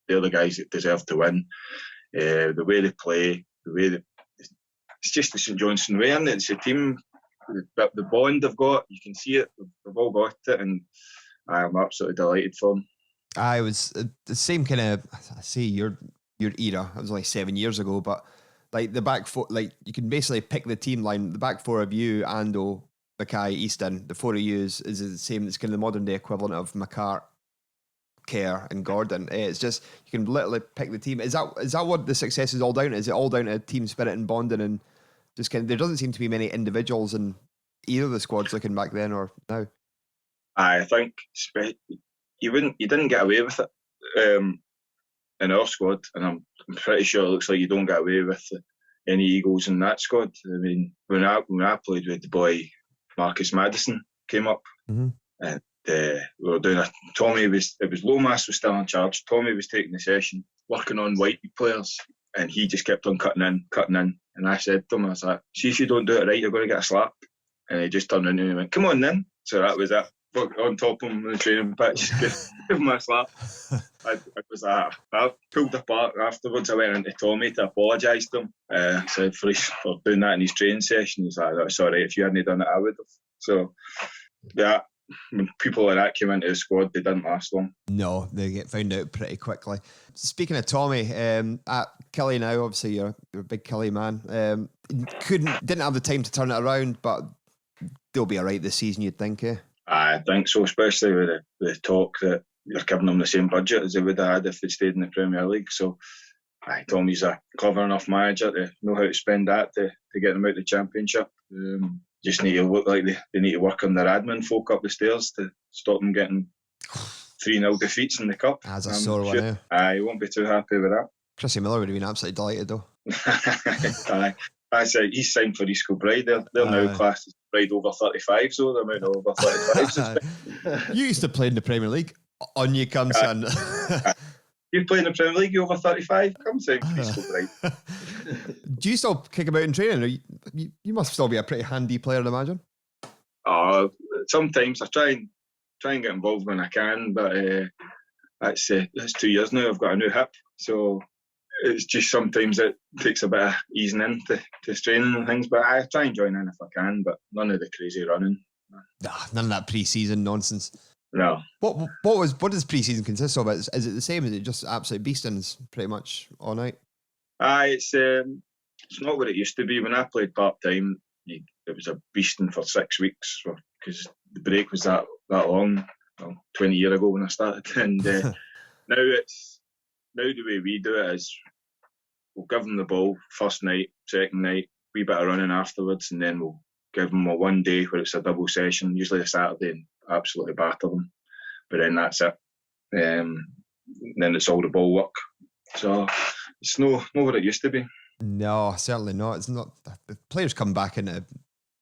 they're the guys that deserve to win. The way they play, it's just the St Johnstone way, and it's a team. The bond they've got, you can see it. They've all got it, and I'm absolutely delighted for them. I was the same kind of. I say your era. It was only 7 years ago, but like the back four, like you can basically pick the team line. The back four of you, Ando, Mackay, Easton. The four of you is the same. It's kind of the modern day equivalent of McCart, Kerr, and Gordon. It's just you can literally pick the team. Is that what the success is all down to? Is it all down to team spirit and bonding and just kind of? There doesn't seem to be many individuals in either of the squads looking back then or now. I think you didn't get away with it in our squad, and I'm pretty sure it looks like you don't get away with any egos in that squad. I mean, when I played with the boy Marcus Madison came up, and we were doing it was Lomas was still in charge. Tommy was taking the session, working on white players, and he just kept on cutting in. And I said to him, I was like, see, if you don't do it right, you're going to get a slap. And he just turned around and went, come on then. So that was it. On top of him on the training pitch, give him a slap. I pulled apart afterwards. I went into Tommy to apologise to him. Said for doing that in his training session. He's like, that's all right. If you hadn't done it, I would have. So, yeah, when people like that came into the squad, they didn't last long. No, they get found out pretty quickly. Speaking of Tommy, at Killie now, obviously you're a big Killie man. Didn't have the time to turn it around, but they'll be all right this season, you'd think, eh? I think so, especially with the talk that you're giving them the same budget as they would have had if they stayed in the Premier League. So, Tommy's a clever enough manager to know how to spend that to get them out of the Championship. Just need to look like they need to work on their admin folk up the stairs to stop them getting 3-0 defeats in the Cup. That's a sore one, eh? He won't be too happy with that. Chrissy Miller would have been absolutely delighted, though. I said he's signed for East Kilbride. They're now classed as Bride over 35, so the amount of over 35s. You used to play in the Premier League. On you come, son. You play in the Premier League, you over 35? Come sign for East Kilbride. Do you still kick about in training? Or you must still be a pretty handy player, I'd imagine. Sometimes I try and get involved when I can, but that's 2 years now. I've got a new hip, so it's just sometimes it takes a bit of easing into training and things, but I try and join in if I can, but none of the crazy running. None of that pre-season nonsense. No. What does pre-season consist of? Is it the same? Is it just absolute beastings pretty much all night? It's not what it used to be. When I played part-time, it was a beasting for 6 weeks because the break was that long, 20 years ago when I started, and now the way we do it is we'll give them the ball first night, second night, wee bit of running afterwards, and then we'll give them a 1 day where it's a double session, usually a Saturday, and absolutely batter them. But then that's it. Then it's all the ball work. So it's no what it used to be. No, certainly not. It's not. The players come back in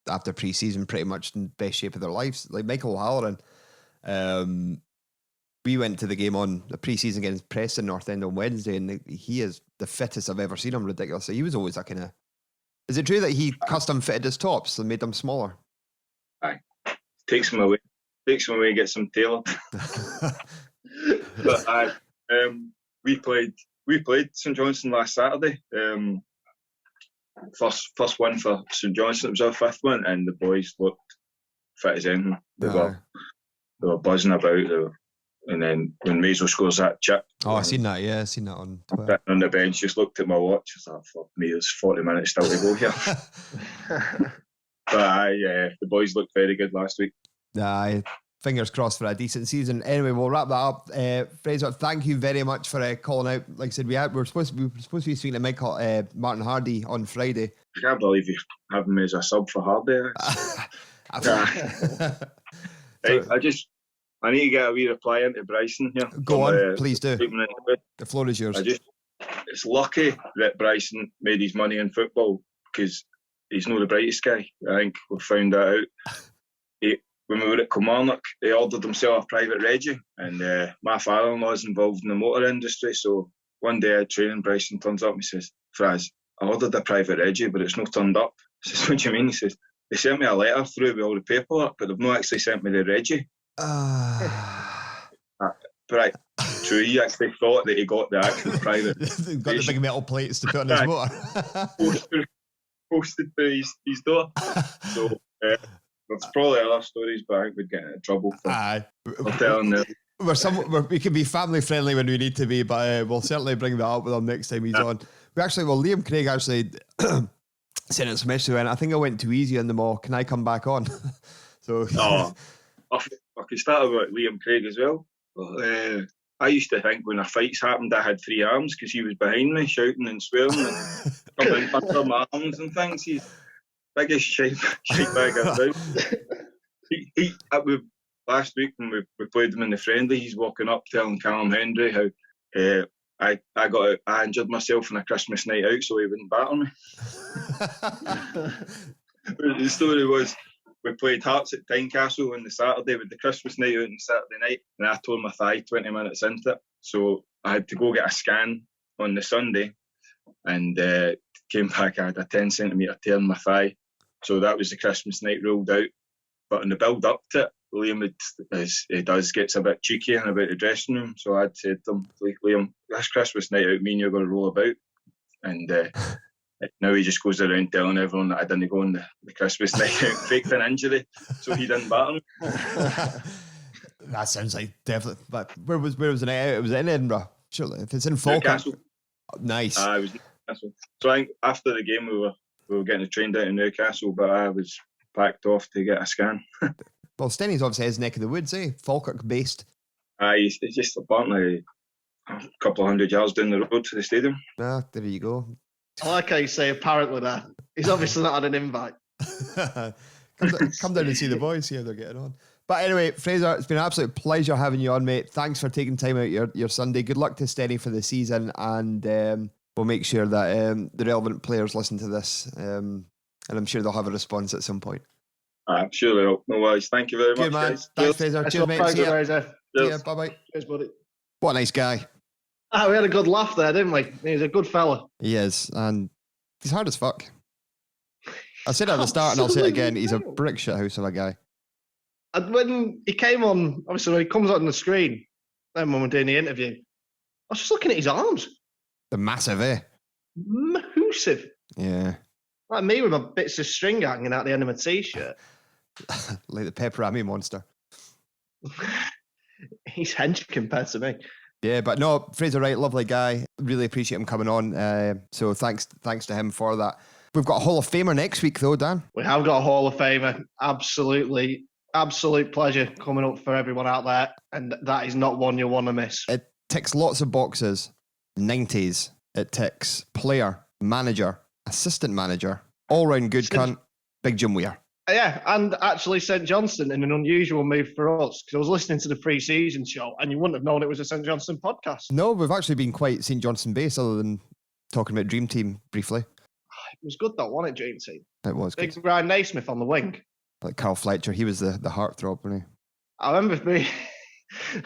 after pre-season pretty much in best shape of their lives. Like Michael O'Halloran, we went to the game on the pre-season against Preston North End on Wednesday, and he is the fittest I've ever seen him. Ridiculously, he was always that kind of. Is it true that he custom fitted his tops and made them smaller? Aye, takes him away, gets them tailored. But we played St Johnstone last Saturday. First one for St Johnstone. It was our fifth one, and the boys looked fit as anything. They were buzzing about. And then when Mazo scores that chip, I seen that. Yeah, I seen that on Twitter. On the bench, just looked at my watch. I thought, "Fuck me, there's 40 minutes still to go here." But the boys looked very good last week. Fingers crossed for a decent season. Anyway, we'll wrap that up. Frazer, thank you very much for calling out. Like I said, we were supposed to be speaking to Martin Hardy on Friday. I can't believe you have him as a sub for Hardy. I need to get a wee reply into Bryson here. Go on, please do. The floor is yours. It's lucky that Bryson made his money in football because he's not the brightest guy. I think we've found that out. When we were at Kilmarnock, he ordered himself a private Reggie, and my father-in-law's involved in the motor industry, so one day at training, Bryson turns up and he says, "Fraz, I ordered a private Reggie, but it's not turned up." I says, "What do you mean?" He says, "They sent me a letter through with all the paperwork, but they've not actually sent me the Reggie." Right, true. He actually thought that he got the actual private. Got the big metal plates to put on his motor. Posted to his door. So there's probably other stories, but I think we'd get into trouble for telling them. we can be family friendly when we need to be, but we'll certainly bring that up with him next time he's on. Liam Craig actually sent us a message and I think I went too easy on them all. Can I come back on? So I could start with Liam Craig as well. I used to think when a fight's happened I had 3 arms because he was behind me shouting and swearing and coming under my arms and things. He's biggest shite bag around. Last week when we played him in the friendly, he's walking up telling Callum Hendry how I injured myself on a Christmas night out so he wouldn't batter me. The story was we played Hearts at Tynecastle on the Saturday with the Christmas night out on Saturday night, and I tore my thigh 20 minutes into it. So I had to go get a scan on the Sunday, and came back. I had a 10 centimetre tear in my thigh. So that was the Christmas night ruled out. But in the build up to it, Liam, as he does, gets a bit cheeky and about the dressing room. So I'd said to him, Liam, this Christmas night out, me and you're going to roll about. And now he just goes around telling everyone that I didn't go on the Christmas night out, faked an injury, so he didn't batter me. That sounds like definitely. But where was the night out? It was in Edinburgh. Surely, if it's in Falkirk. Nice. It was Newcastle. So I think after the game we were getting the train down to Newcastle, but I was packed off to get a scan. Well, Stenny's obviously his neck of the woods, eh? Falkirk based. It's just apparently a couple of 100 yards down the road to the stadium. Ah, there you go. I like how you say apparently there. He's obviously not had an invite. come down and see the boys, see how they're getting on. But anyway, Frazer, it's been an absolute pleasure having you on, mate. Thanks for taking time out your Sunday. Good luck to Stenny for the season, and we'll make sure that the relevant players listen to this, and I'm sure they'll have a response at some point. I'm sure they will. No worries. Thank you very much, man. guys. Thanks, Frazer. Cheers, mate. See ya. Yeah, bye-bye. Cheers, buddy. What a nice guy. We had a good laugh there, didn't we? He's a good fella. He is, and he's hard as fuck. I said at the start, and I'll say it again, he's a brick shit house of a guy. And when he came on, obviously when he comes on the screen, then when we're doing the interview, I was just looking at his arms. The massive, eh? Massive. Yeah. Like me with my bits of string hanging out the end of my t-shirt. Like the pepperami monster. He's hench compared to me. Yeah, but no, Frazer Wright, lovely guy. Really appreciate him coming on. So thanks to him for that. We've got a Hall of Famer next week, though, Dan. We have got a Hall of Famer. Absolute pleasure coming up for everyone out there. And that is not one you'll want to miss. It ticks lots of boxes. 90s. It ticks player, manager, assistant manager, all-round good cunt, Big Jim Weir. Yeah, and actually St Johnstone in an unusual move for us, because I was listening to the pre-season show and you wouldn't have known it was a St Johnstone podcast. No, we've actually been quite St Johnstone based, other than talking about Dream Team briefly. It was good though, wasn't it, Dream Team? It was good. Big Ryan Naismith on the wing. Like Carl Fletcher, he was the heartthrob, wasn't he? I remember me,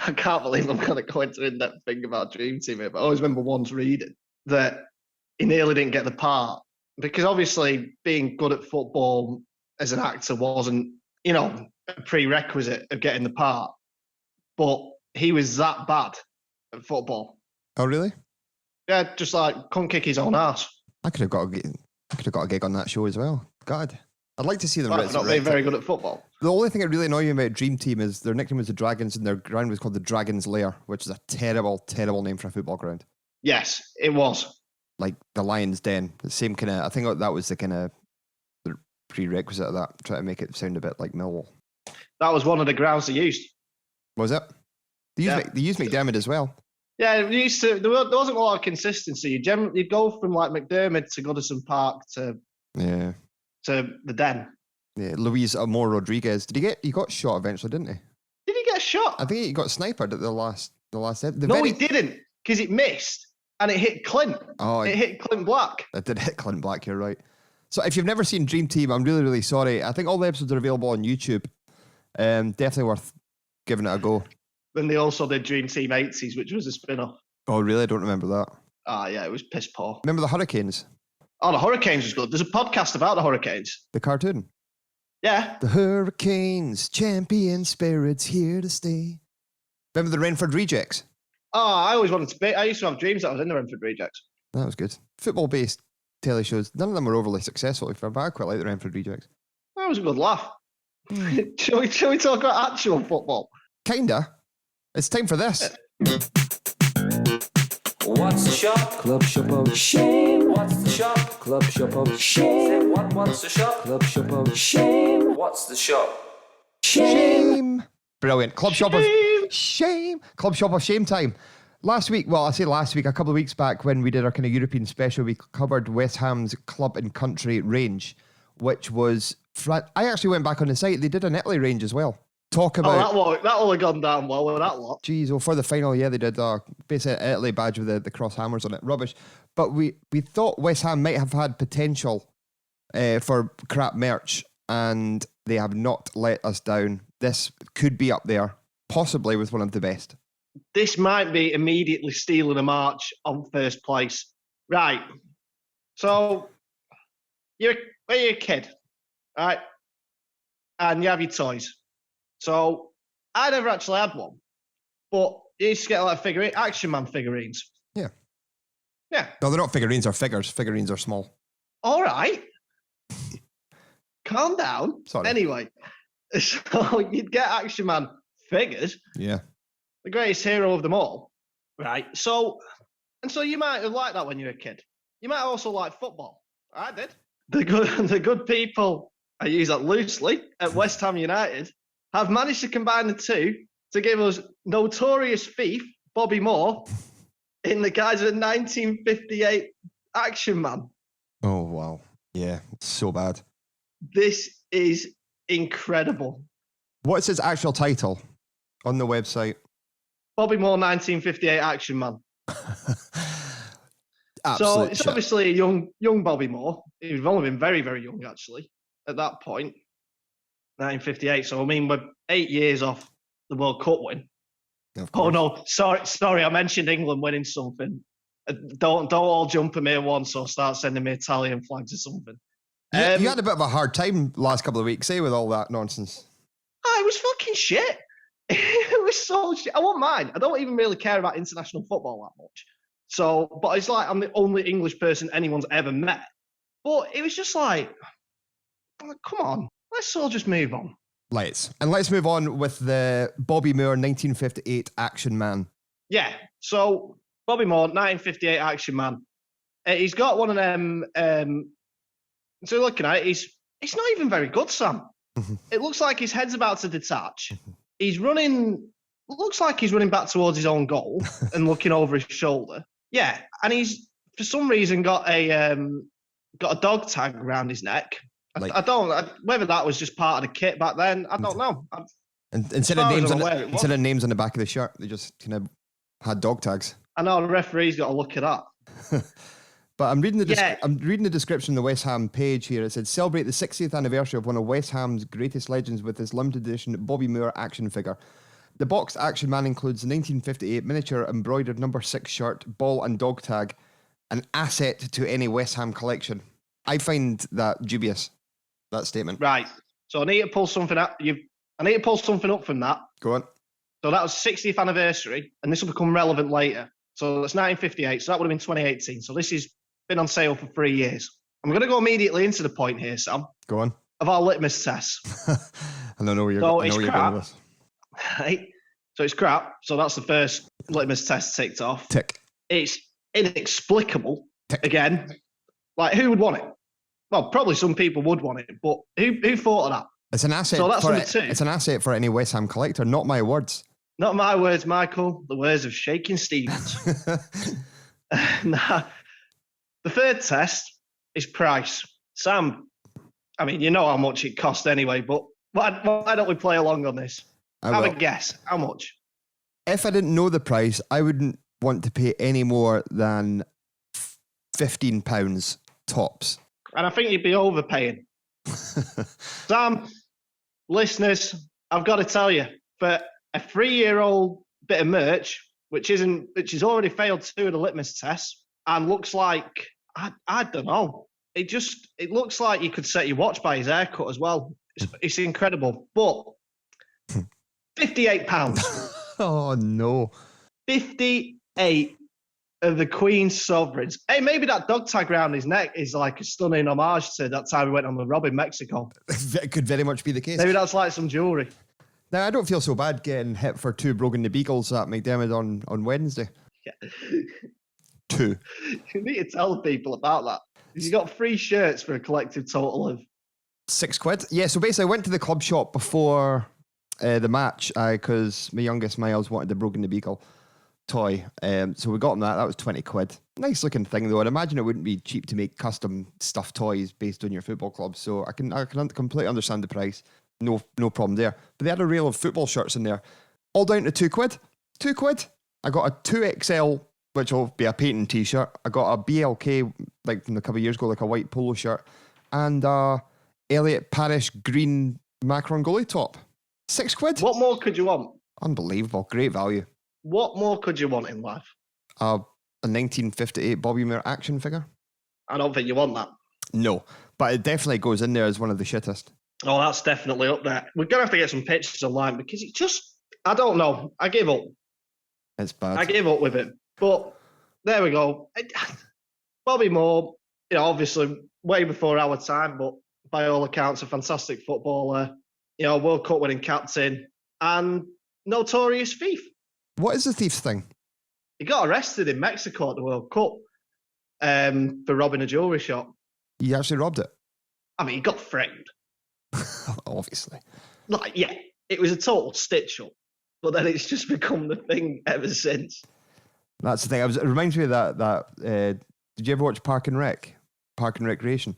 I can't believe I'm going to go into in-depth thing about Dream Team here, but I always remember once reading that he nearly didn't get the part, because obviously being good at football as an actor wasn't, a prerequisite of getting the part. But he was that bad at football. Oh, really? Yeah, just like couldn't kick his own ass. I could have got a gig on that show as well. God, I'd like to see them. Not being very good at football. The only thing that really annoyed me about Dream Team is their nickname was the Dragons, and their ground was called the Dragons Lair, which is a terrible, terrible name for a football ground. Yes, it was. Like the Lion's Den, the same kind of. I think that was the kind of prerequisite of that, try to make it sound a bit like Millwall. That was one of the grounds they used. Was it? They used McDermott as well. Yeah, there wasn't a lot of consistency. You'd go from like McDermott to Goodison Park to the Den. Yeah, Luis Amor Rodriguez. He got shot eventually, didn't he? Did he get shot? I think he got sniped at the last he didn't, because it missed and it hit Clint. Oh, it hit Clint Black. It did hit Clint Black, you're right. So if you've never seen Dream Team, I'm really, really sorry. I think all the episodes are available on YouTube. Definitely worth giving it a go. Then they also did Dream Team 80s, which was a spin-off. Oh, really? I don't remember that. Yeah, it was piss poor. Remember the Hurricanes? Oh, the Hurricanes was good. There's a podcast about the Hurricanes. The cartoon? Yeah. The Hurricanes, champion spirits here to stay. Remember the Renford Rejects? Oh, I always wanted to be. I used to have dreams that I was in the Renford Rejects. That was good. Football-based telly shows. None of them were overly successful, but I quite like the Renford Rejects. That was a good laugh. Shall we talk about actual football? Kinda. It's time for this. What's the shop? Club shop of shame. What's the shop? Club shop of shame. What's the shop? Club shop of shame. What's the shop? Shame. Brilliant. Club shop of shame. Club shop of shame time. Last week, well, I say last week, a couple of weeks back when we did our kind of European special, we covered West Ham's club and country range, which was... I actually went back on the site. They did an Italy range as well. Talk about... that will have gone down well with that lot. Geez, well, for the final, yeah, they did basically an Italy badge with the cross hammers on it. Rubbish. But we thought West Ham might have had potential for crap merch, and they have not let us down. This could be up there, possibly with one of the best. This might be immediately stealing a march on first place. Right. So, you're a kid, right? And you have your toys. So, I never actually had one. But you used to get like Action Man figurines. Yeah. Yeah. No, they're not figurines, they're figures. Figurines are small. All right. Calm down. Sorry. Anyway, so you'd get Action Man figures. Yeah. The greatest hero of them all, right? So you might have liked that when you were a kid. You might also like football. I did. The good people, I use that loosely, at West Ham United have managed to combine the two to give us notorious thief Bobby Moore in the guise of a 1958 Action Man. Oh, wow. Yeah, it's so bad. This is incredible. What's his actual title on the website? Bobby Moore, 1958 Action Man. So it's shit. obviously a young Bobby Moore. He's only been very, very young, actually, at that point. 1958. So, I mean, we're 8 years off the World Cup win. Oh, no. Sorry, I mentioned England winning something. Don't all jump at me at once or start sending me Italian flags or something. You had a bit of a hard time last couple of weeks, with all that nonsense. It was fucking shit. It was so shit. I won't mind. I don't even really care about international football that much. So, but it's like I'm the only English person anyone's ever met. But it was just like, come on, let's all just move on. Let's move on with the Bobby Moore 1958 Action Man. Yeah. So Bobby Moore, 1958 Action Man. He's got one of them. So looking at it, it's not even very good, Sam. It looks like his head's about to detach. He's running. Looks like he's running back towards his own goal and looking over his shoulder. Yeah, and he's for some reason got a dog tag around his neck. I don't whether that was just part of the kit back then. I don't know. Instead of names on the back of the shirt, they just kind of had dog tags. I know the referee's got to look at that. But I'm reading the description on the West Ham page here. It said, celebrate the 60th anniversary of one of West Ham's greatest legends with this limited edition Bobby Moore action figure. The boxed Action Man includes the 1958 miniature embroidered number 6 shirt, ball and dog tag, an asset to any West Ham collection. I find that dubious, that statement. Right. So I need to pull something up. I need to pull something up from that. Go on. So that was 60th anniversary, and this will become relevant later. So that's 1958, so that would have been 2018. So this has been on sale for 3 years. I'm going to go immediately into the point here, Sam. Go on. Of our litmus test. I don't know where you're going with this. Right. So it's crap. So that's the first litmus test ticked off. Tick. It's inexplicable. Tick. Again, like who would want it? Well, probably some people would want it, but who thought of that? It's an asset. So that's number 2. It's an asset for any West Ham collector. Not my words. Not my words, Michael. The words of Shaking Stevens. Now, the third test is price. Sam, I mean, you know how much it cost anyway, but why don't we play along on this? Have a guess. How much? If I didn't know the price, I wouldn't want to pay any more than £15 tops. And I think you'd be overpaying. Sam, listeners, I've got to tell you, for a 3-year-old bit of merch, which has already failed 2 of the litmus tests, and looks like, I don't know, it looks like you could set your watch by his haircut as well. It's incredible. But £58. Oh, no. 58 of the Queen's sovereigns. Hey, maybe that dog tag around his neck is like a stunning homage to that time we went on the Rob in Mexico. It could very much be the case. Maybe that's like some jewellery. Now, I don't feel so bad getting hit for 2 broken the beagles at McDermott on Wednesday. Yeah. 2. You need to tell people about that. You got 3 shirts for a collective total of £6. Yeah, so basically I went to the club shop before the match because my youngest Miles wanted the Broken the Beagle toy. So we got him that. That was £20. Nice looking thing though. I'd imagine it wouldn't be cheap to make custom stuffed toys based on your football club. So I can completely understand the price. No problem there. But they had a reel of football shirts in there, all down to £2. £2. I got a 2XL, which will be a Peyton t-shirt. I got a BLK, like from a couple of years ago, like a white polo shirt, and Elliot Parish green Macron goalie top. £6. What more could you want? Unbelievable. Great value. What more could you want in life? A 1958 Bobby Moore action figure. I don't think you want that. No, but it definitely goes in there as one of the shittest. Oh, that's definitely up there. We're going to have to get some pictures online because it just, I don't know. I give up. It's bad. I give up with it. But there we go. Bobby Moore, obviously way before our time, but by all accounts, a fantastic footballer, World Cup winning captain and notorious thief. What is the thief's thing? He got arrested in Mexico at the World Cup for robbing a jewellery shop. He actually robbed it? I mean, he got framed. Obviously. Yeah, it was a total stitch-up. But then it's just become the thing ever since. That's the thing. It reminds me of that did you ever watch Park and Recreation?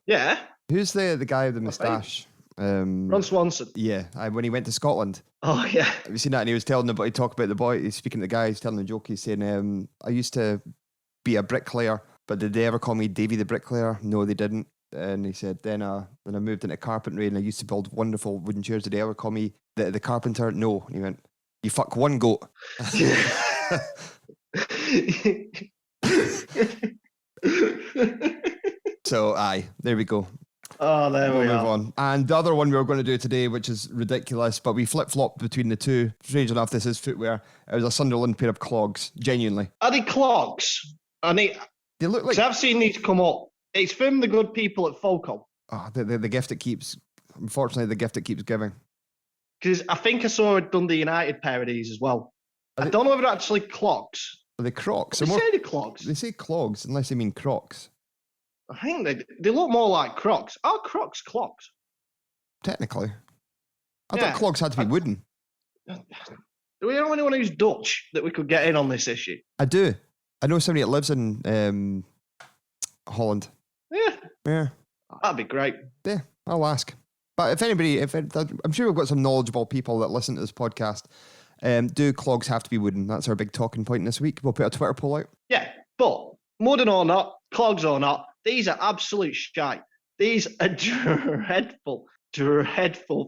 Yeah. Who's the guy with the moustache? Ron Swanson. Yeah, when he went to Scotland. Oh, yeah. Have you seen that? And he was telling he talked about the boy, he's speaking to the guy, he's telling the joke, he's saying, I used to be a bricklayer, but did they ever call me Davy the Bricklayer? No, they didn't. And he said, then I moved into carpentry and I used to build wonderful wooden chairs. Did they ever call me the carpenter? No. And he went, you fuck one goat. So, aye, there we go. Oh, there we move are. on. And the other one we were going to do today, which is ridiculous, but we flip-flopped between the two. Strange enough, this is footwear. It was a Sunderland pair of clogs, genuinely. Are they clogs? They look like... So I've seen these come up. It's from the good people at Foco. Oh, the gift it keeps... Unfortunately, the gift it keeps giving. Because I think I saw a Dundee United pair of these as well. I don't know if they're actually clogs. Are they Crocs? They say they're clogs. They say clogs, unless they mean Crocs. I think they look more like Crocs. Are Crocs clogs? Technically. I thought clogs had to be wooden. Do we know anyone who's Dutch that we could get in on this issue? I do. I know somebody that lives in Holland. Yeah. That'd be great. Yeah, I'll ask. But if anybody, I'm sure we've got some knowledgeable people that listen to this podcast. Do clogs have to be wooden? That's our big talking point this week. We'll put a Twitter poll out. Yeah, but wooden or not, clogs or not, these are absolute shite. These are dreadful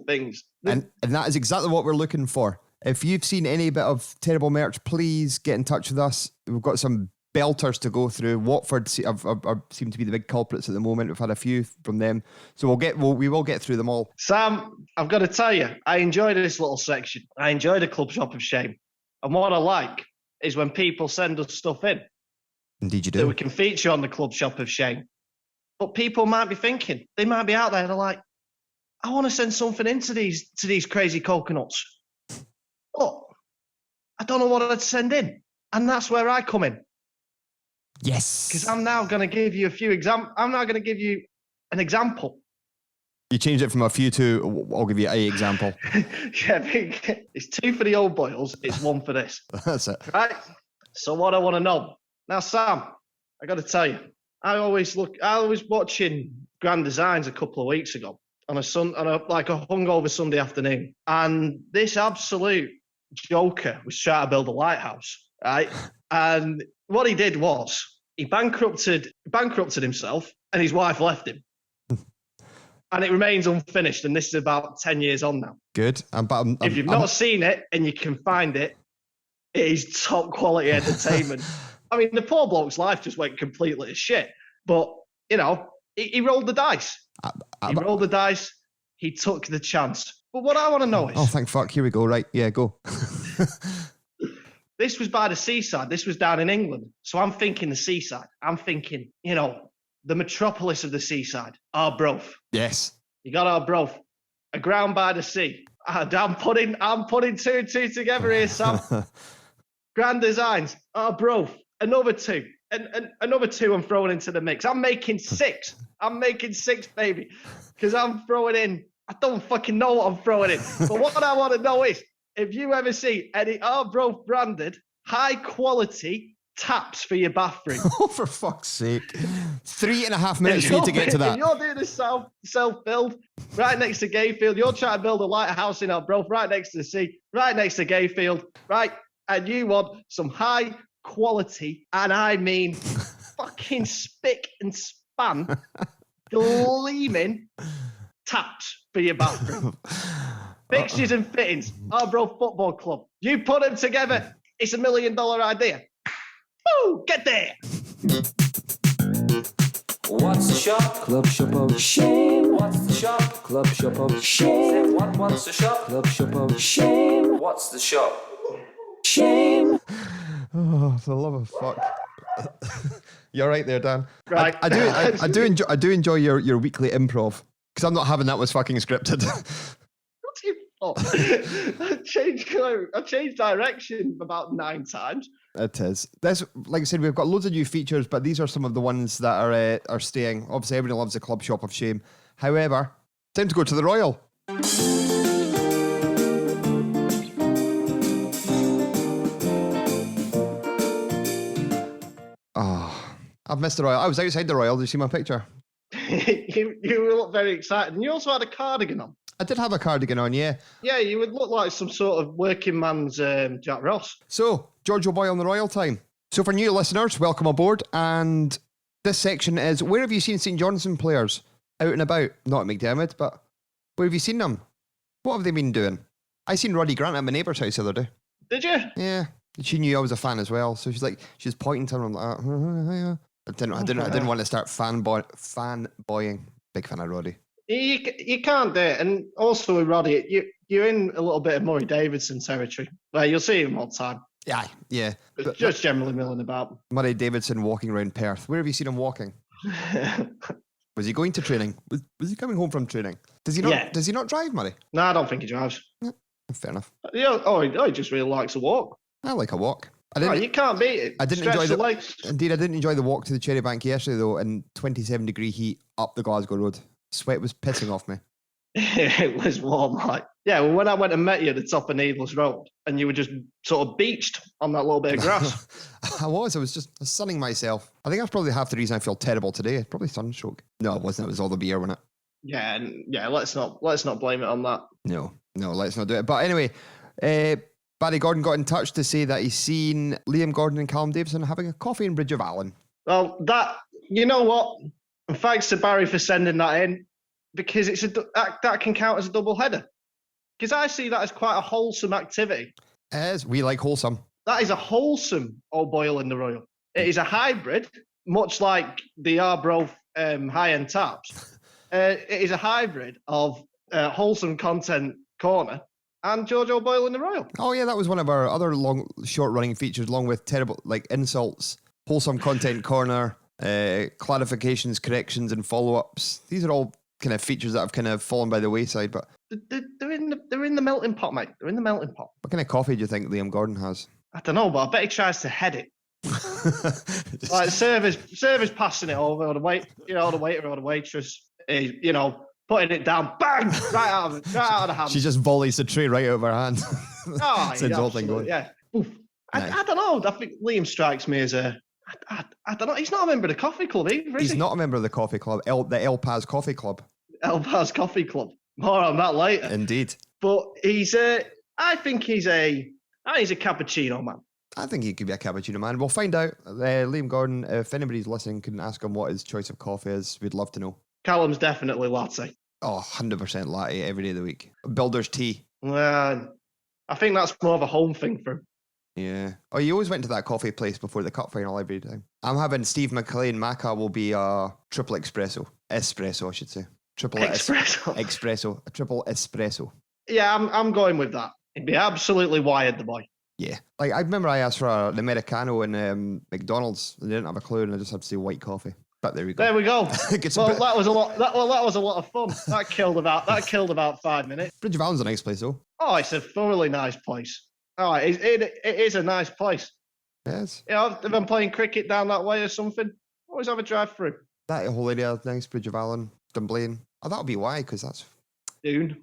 things. And that is exactly what we're looking for. If you've seen any bit of terrible merch, please get in touch with us. We've got some belters to go through. Watford seem to be the big culprits at the moment. We've had a few from them. So we will get through them all. Sam, I've got to tell you, I enjoyed this little section. I enjoyed the Club Shop of Shame. And what I like is when people send us stuff in. Indeed you do. That we can feature on the Club Shop of Shame. But people might be thinking, they might be out there, they're like, I want to send something into these crazy coconuts. But I don't know what I'd send in. And that's where I come in. Yes. Because I'm now going to give you I'm now going to give you an example. You changed it from a few to, I'll give you an example. Yeah, it's 2 for the old boils, it's 1 for this. That's it. Right? So what I want to know. Now, Sam, I got to tell you, I was watching Grand Designs a couple of weeks ago on a hungover Sunday afternoon. And this absolute joker was trying to build a lighthouse, right? And what he did was he bankrupted himself and his wife left him. And it remains unfinished. And this is about 10 years on now. Good. If you've not seen it and you can find it, it is top quality entertainment. I mean, the poor bloke's life just went completely to shit. But, he rolled the dice. He rolled the dice. He took the chance. But what I want to know is... Oh, thank fuck. Here we go. Right. Yeah, go. This was by the seaside. This was down in England. So I'm thinking the seaside. I'm thinking, the metropolis of the seaside. Arbroath. Yes. You got Arbroath. a ground by the sea. And I'm putting 2 and 2 together here, Sam. Grand Designs. Oh, bro, another 2. And another 2 I'm throwing into the mix. I'm making 6. I'm making 6, baby. Because I'm throwing in, I don't fucking know what I'm throwing in. But what I want to know is, if you ever see any Arbroath branded, high quality taps for your bathroom. Oh, for fuck's sake. 3.5 minutes for you to get to that. If you're doing a self-build right next to Gayfield, you're trying to build a lighthouse in Arbroath right next to the sea, right next to Gayfield, right? And you want some high quality, and I mean fucking spick and span, gleaming taps for your bathroom. Fixtures and fittings, Arbroath Football Club. You put them together, it's $1 million idea. Woo, get there. What's the shop? Club Shop of Shame. What's the shop? Club Shop of Shame. What's the shop? Club Shop of Shame. What's the shop? Shame. Oh, for the love of fuck. You're right there, Dan. Right. I do enjoy your weekly improv, because I'm not having that was fucking scripted. I changed direction about 9 times. It is. This, like I said, we've got loads of new features, but these are some of the ones that are staying. Obviously, everyone loves the Club Shop of Shame. However, time to go to the Royal. Oh, I've missed the Royal. I was outside the Royal. Did you see my picture? you look very excited. And you also had a cardigan on. I did have a cardigan on, yeah. Yeah, you would look like some sort of working man's Jack Ross. So, George O'Boyle on the Royal time. So for new listeners, welcome aboard. And this section is, where have you seen St Johnstone players out and about? Not at McDermott, but where have you seen them? What have they been doing? I seen Roddy Grant at my neighbour's house the other day. Did you? Yeah. She knew I was a fan as well. So she's pointing to him like, I didn't want to start fanboying. Big fan of Roddy. You can't do it. And also with Roddy, you're in a little bit of Murray Davidson territory where you'll see him all the time. Yeah. But just generally milling about. Murray Davidson walking around Perth. Where have you seen him walking? Was he going to training? Was he coming home from training? Does he not? Yeah. Does he not drive, Murray? No, I don't think he drives. Yeah, fair enough. He just really likes a walk. I like a walk. You can't beat it. I didn't enjoy the legs. Indeed, I didn't enjoy the walk to the Cherry Bank yesterday though. In 27-degree heat up the Glasgow Road. Sweat was pissing off me. It was warm, like. Yeah, well, when I went and met you at the top of Needless Road, and you were just sort of beached on that little bit of grass. I was just sunning myself. I think that's probably half the reason I feel terrible today. Probably sunstroke. No, it wasn't. It was all the beer, wasn't it? Yeah. Let's not blame it on that. No, let's not do it. But anyway, Barry Gordon got in touch to say that he's seen Liam Gordon and Callum Davidson having a coffee in Bridge of Allen. Well, you know what? And thanks to Barry for sending that in, because that can count as a double header. Because I see that as quite a wholesome activity. As we like wholesome. That is a wholesome O'Boyle in the Royal. It is a hybrid, much like the Arbroath high-end taps. It is a hybrid of wholesome content corner and George O'Boyle in the Royal. Oh yeah, that was one of our other short-running features, along with terrible insults, wholesome content corner, clarifications, corrections, and follow-ups. These are all kind of features that have kind of fallen by the wayside, but they're in the melting pot, mate. They're in the melting pot. What kind of coffee do you think Liam Gordon has? I don't know, but I bet he tries to head it. Like servers passing it over the waiter or the waitress, putting it down, bang, right out of the hand. She just volleys the tray right out of her hand. Sends the whole thing going. Yeah. Oof. Nice. I don't know. I think Liam strikes me as I don't know. He's not a member of the coffee club either, is he? He's not a member of the coffee club. The El Paz Coffee Club. El Paz Coffee Club. More on that later. Indeed. But I think he's a cappuccino man. I think he could be a cappuccino man. We'll find out. Liam Gordon, if anybody's listening, can ask him what his choice of coffee is. We'd love to know. Callum's definitely latte. Oh, 100% latte every day of the week. Builder's tea. I think that's more of a home thing for him. Yeah. Oh, you always went to that coffee place before the cup final every time. I'm having Steve McLean Maca will be a triple espresso. Espresso, I should say. Triple espresso. Espresso. A triple espresso. Yeah, I'm going with that. He'd be absolutely wired, the boy. Yeah. Like, I remember I asked for an Americano in McDonald's and they didn't have a clue and I just had to say white coffee. But there we go. There we go. That was a lot. That was a lot of fun. That killed about 5 minutes. Bridge of Allen's a nice place, though. Oh, it's a thoroughly nice place. Oh, it is a nice place. Yes. You know, if I'm playing cricket down that way or something, always have a drive through. That whole area is nice. Bridge of Allen, Dunblane. Oh, that'll be why, because that's Dune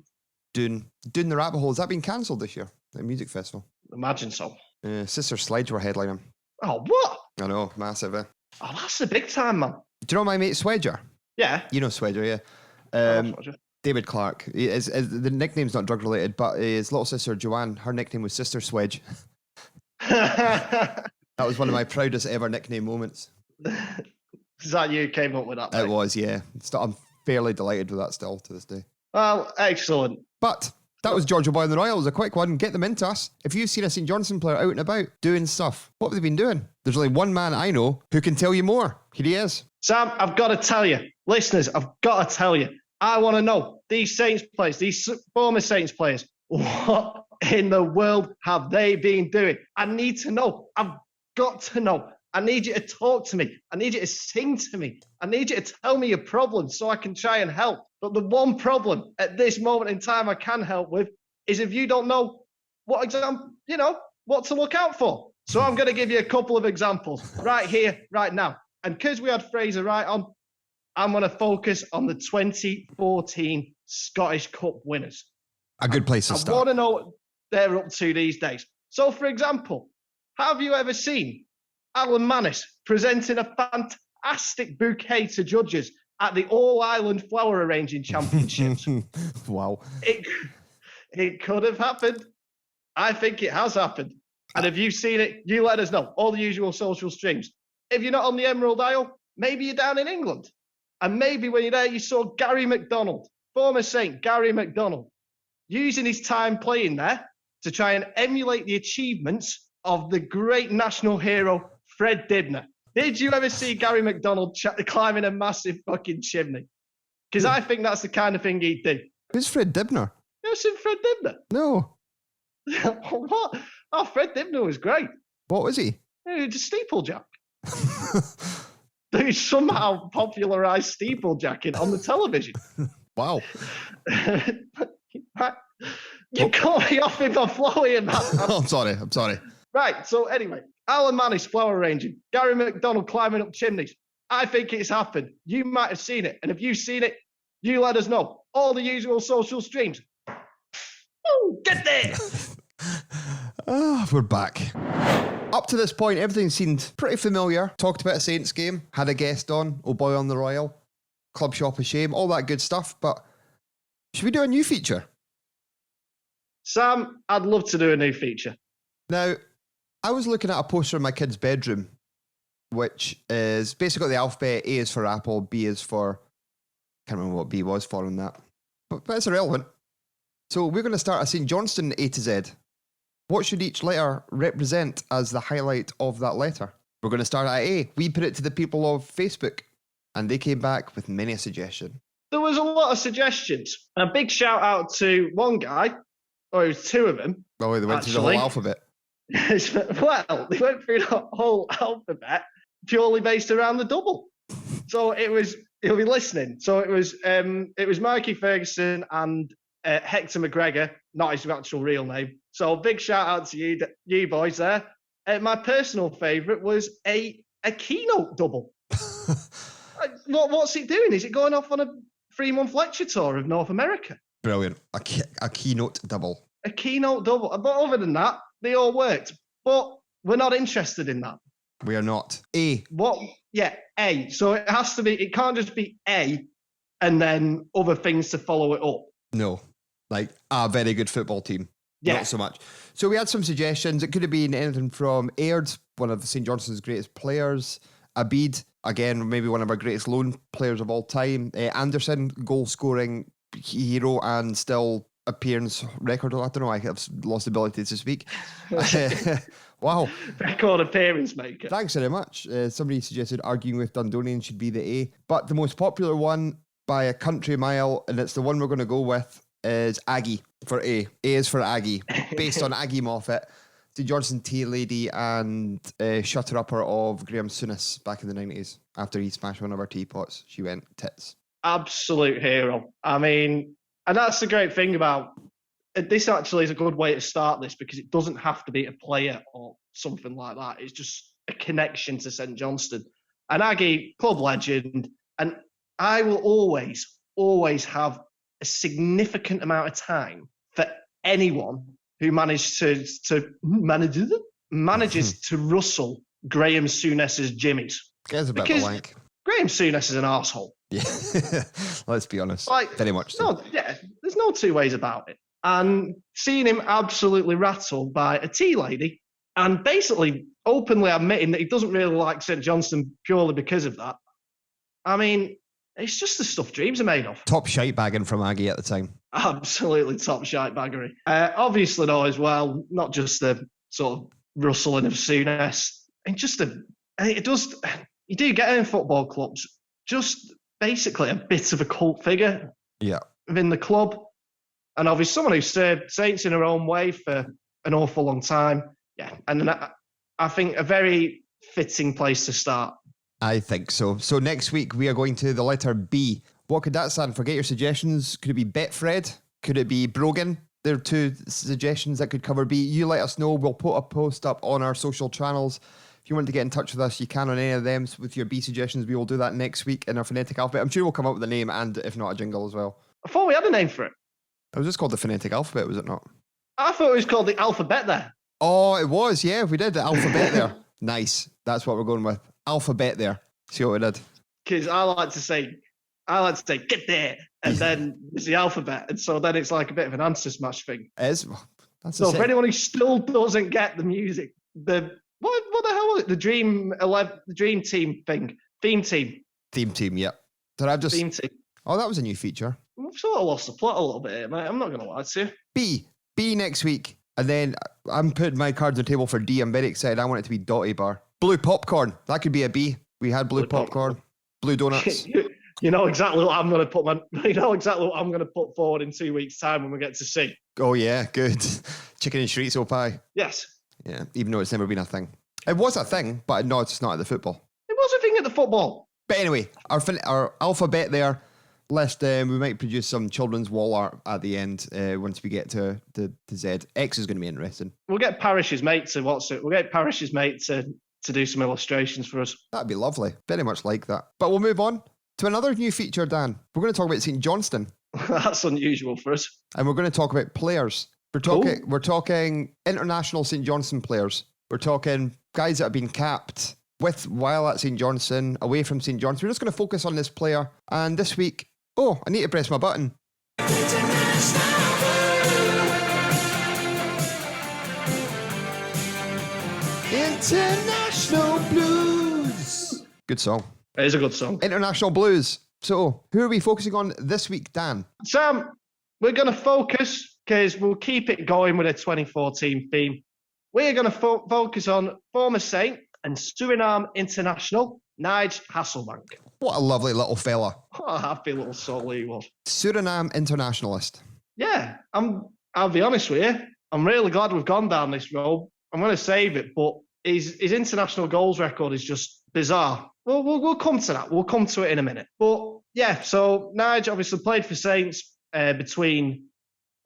the Rabbit Hole. Has that been cancelled this year? The music festival. Imagine so. Sister Sledge were headlining. Oh, what? I know, massive. Oh, that's the big time, man. Do you know my mate Swedger? Yeah. You know Swedger, yeah. David Clark. The nickname's not drug related, but his little sister Joanne, her nickname was Sister Swedge. That was one of my proudest ever nickname moments. Is that you came up with that? It was, yeah. I'm fairly delighted with that still to this day. Well, excellent. But that was Georgia Boy and the Royals. A quick one. Get them into us. If you've seen a St Johnstone player out and about doing stuff, what have they been doing? There's only one man I know who can tell you more. Here he is. Sam, I've got to tell you. Listeners, I've got to tell you. I want to know, these Saints players, these former Saints players, what in the world have they been doing? I need to know. I've got to know. I need you to talk to me. I need you to sing to me. I need you to tell me your problems so I can try and help. But the one problem at this moment in time I can help with is if you don't know what to look out for. So I'm going to give you a couple of examples right here, right now. And because we had Frazer Wright on, I'm going to focus on the 2014 Scottish Cup winners. A good place to start. I want to know what they're up to these days. So, for example, have you ever seen Alan Mannis presenting a fantastic bouquet to judges at the All-Ireland Flower Arranging Championships? Wow. It could have happened. I think it has happened. And if you've seen it, you let us know. All the usual social streams. If you're not on the Emerald Isle, maybe you're down in England. And maybe when you're there, you saw Gary McDonald, former Saint Gary McDonald, using his time playing there to try and emulate the achievements of the great national hero, Fred Dibner. Did you ever see Gary McDonald climbing a massive fucking chimney? Because I think that's the kind of thing he'd do. Who's Fred Dibner? You ever seen Fred Dibner? No. What? Oh, Fred Dibner was great. What was he? He was a steeplejack. They somehow popularised steeplejacking on the television. Wow. You cut me off if I'm flowing, man. I'm sorry. Right, so anyway, Alan Mannis flower arranging, Gary McDonald climbing up chimneys. I think it's happened. You might have seen it. And if you've seen it, you let us know. All the usual social streams. Oh, get there! We're back. Up to this point, everything seemed pretty familiar. Talked about a Saints game, had a guest on, Oh Boy on the Royal, Club Shop of Shame, all that good stuff. But should we do a new feature? Sam, I'd love to do a new feature. Now, I was looking at a poster in my kid's bedroom, which is basically the alphabet. A is for Apple, B is for... can't remember what B was for on that. But it's irrelevant. So we're going to start a St Johnstone A to Z. What should each letter represent as the highlight of that letter? We're going to start at A. We put it to the people of Facebook, and they came back with many a suggestion. There was a lot of suggestions. A big shout out to one guy, or it was two of them. Oh, they went through the whole alphabet. Well, they went through the whole alphabet purely based around the double. So he'll be listening. So it was Mikey Ferguson and Hector McGregor, not his actual real name. So big shout out to you boys there. My personal favourite was a keynote double. What's it doing? Is it going off on a 3-month lecture tour of North America? Brilliant. A keynote double. A keynote double. But other than that, they all worked. But we're not interested in that. We are not. A. What? Yeah, A. So it has to be, it can't just be A and then other things to follow it up. No. Like a very good football team. Yeah. Not so much. So we had some suggestions. It could have been anything from Aird, one of St Johnstone's greatest players. Abid, again, maybe one of our greatest loan players of all time. Anderson, goal-scoring hero and still appearance record. I don't know, I have lost the ability to speak. Wow. Record appearance maker. Thanks very much. Somebody suggested Arguing with Dundonian should be the A. But the most popular one by a country mile, and it's the one we're going to go with, is Aggie for A. A is for Aggie, based on Aggie Moffat. St Johnstone tea lady and shutter-upper of Graham Souness back in the 90s. After he smashed one of our teapots, she went tits. Absolute hero. I mean, and that's the great thing about this. Actually, is a good way to start this because it doesn't have to be a player or something like that. It's just a connection to St Johnstone. An Aggie club legend, and I will always have a significant amount of time for anyone who manages to rustle Graham Souness's jimmies. Gets a bit of a wank. Graham Souness is an arsehole. Yeah, let's be honest. Very much so. No, yeah, there's no two ways about it. And seeing him absolutely rattled by a tea lady and basically openly admitting that he doesn't really like St Johnstone purely because of that. I mean, it's just the stuff dreams are made of. Top shite bagging from Aggie at the time. Absolutely top shite baggery. Obviously, though, as well, not just the sort of rustling of Souness, and just you do get in football clubs, just basically a bit of a cult figure within the club. And obviously someone who served Saints in her own way for an awful long time. Yeah, and I think a very fitting place to start. I think so. So next week we are going to the letter B. What could that stand for? Get your suggestions. Could it be Betfred? Could it be Brogan? There are two suggestions that could cover B. You let us know. We'll put a post up on our social channels. If you want to get in touch with us, you can on any of them. So with your B suggestions, we will do that next week in our phonetic alphabet. I'm sure we'll come up with a name and, if not, a jingle as well. I thought we had a name for it. It was just called the phonetic alphabet, was it not? I thought it was called the alphabet there. Oh, it was, yeah. We did the alphabet there. Nice. That's what we're going with. Alphabet there. See what we did? Because I like to say, get there, and then it's the alphabet. And so then it's like a bit of an answer smash thing. It is. So for anyone who still doesn't get the music, what the hell was it? The Dream Team thing. Theme Team, yeah. So I've just... Theme Team. Oh, that was a new feature. I've sort of lost the plot a little bit here, mate. I'm not going to lie to you. B next week. And then I'm putting my cards on the table for D. I'm very excited. I want it to be Dotty Bar. Blue popcorn. That could be a B. We had blue popcorn. Blue donuts. You know exactly what I'm going to put forward in 2 weeks' time when we get to C. Oh yeah, good. Chicken and chorizo pie. Yes. Yeah, even though it's never been a thing. It was a thing, but no, it's not at the football. It was a thing at the football. But anyway, our alphabet there. List, we might produce some children's wall art at the end once we get to Z. X is going to be interesting. We'll get Parish's mate to We'll get Parish's mate to do some illustrations for us. That'd be lovely. Very much like that. But we'll move on to another new feature, Dan. We're going to talk about St Johnstone. That's unusual for us. And we're going to talk about players. We're talking international St Johnstone players. We're talking guys that have been capped while at St Johnstone, away from St Johnstone. We're just going to focus on this player. And this week, I need to press my button. International Blues. Good song. It is a good song. International Blues. So, who are we focusing on this week, Dan? Sam, we're going to focus, because we'll keep it going with a 2014 theme. We're going to focus on former Saint and Suriname international, Nige Hasselbank. What a lovely little fella. What a happy little soul he was. Suriname internationalist. Yeah, I'll be honest with you. I'm really glad we've gone down this road. I'm going to save it, but his international goals record is just bizarre. We'll come to that. We'll come to it in a minute. But yeah, so Nige obviously played for Saints between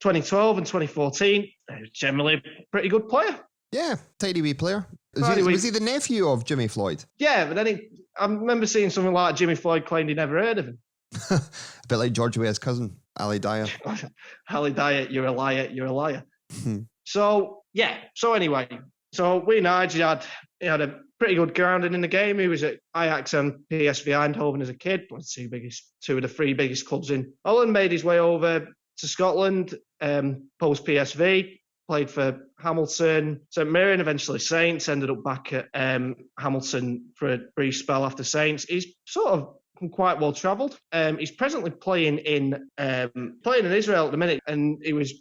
2012 and 2014. Generally a pretty good player. Yeah, tidy wee player. Was he the nephew of Jimmy Floyd? Yeah, but then I remember seeing something like Jimmy Floyd claimed he never heard of him. A bit like George Weah's cousin, Ali Dyer. Ali Dyer, you're a liar. So anyway, Nige, he had a pretty good grounding in the game. He was at Ajax and PSV Eindhoven as a kid, two of the three biggest clubs in Holland. Made his way over to Scotland, post PSV. Played for Hamilton, St Mirren, eventually Saints, ended up back at Hamilton for a brief spell after Saints. He's sort of quite well travelled. He's presently playing in Israel at the minute, and he's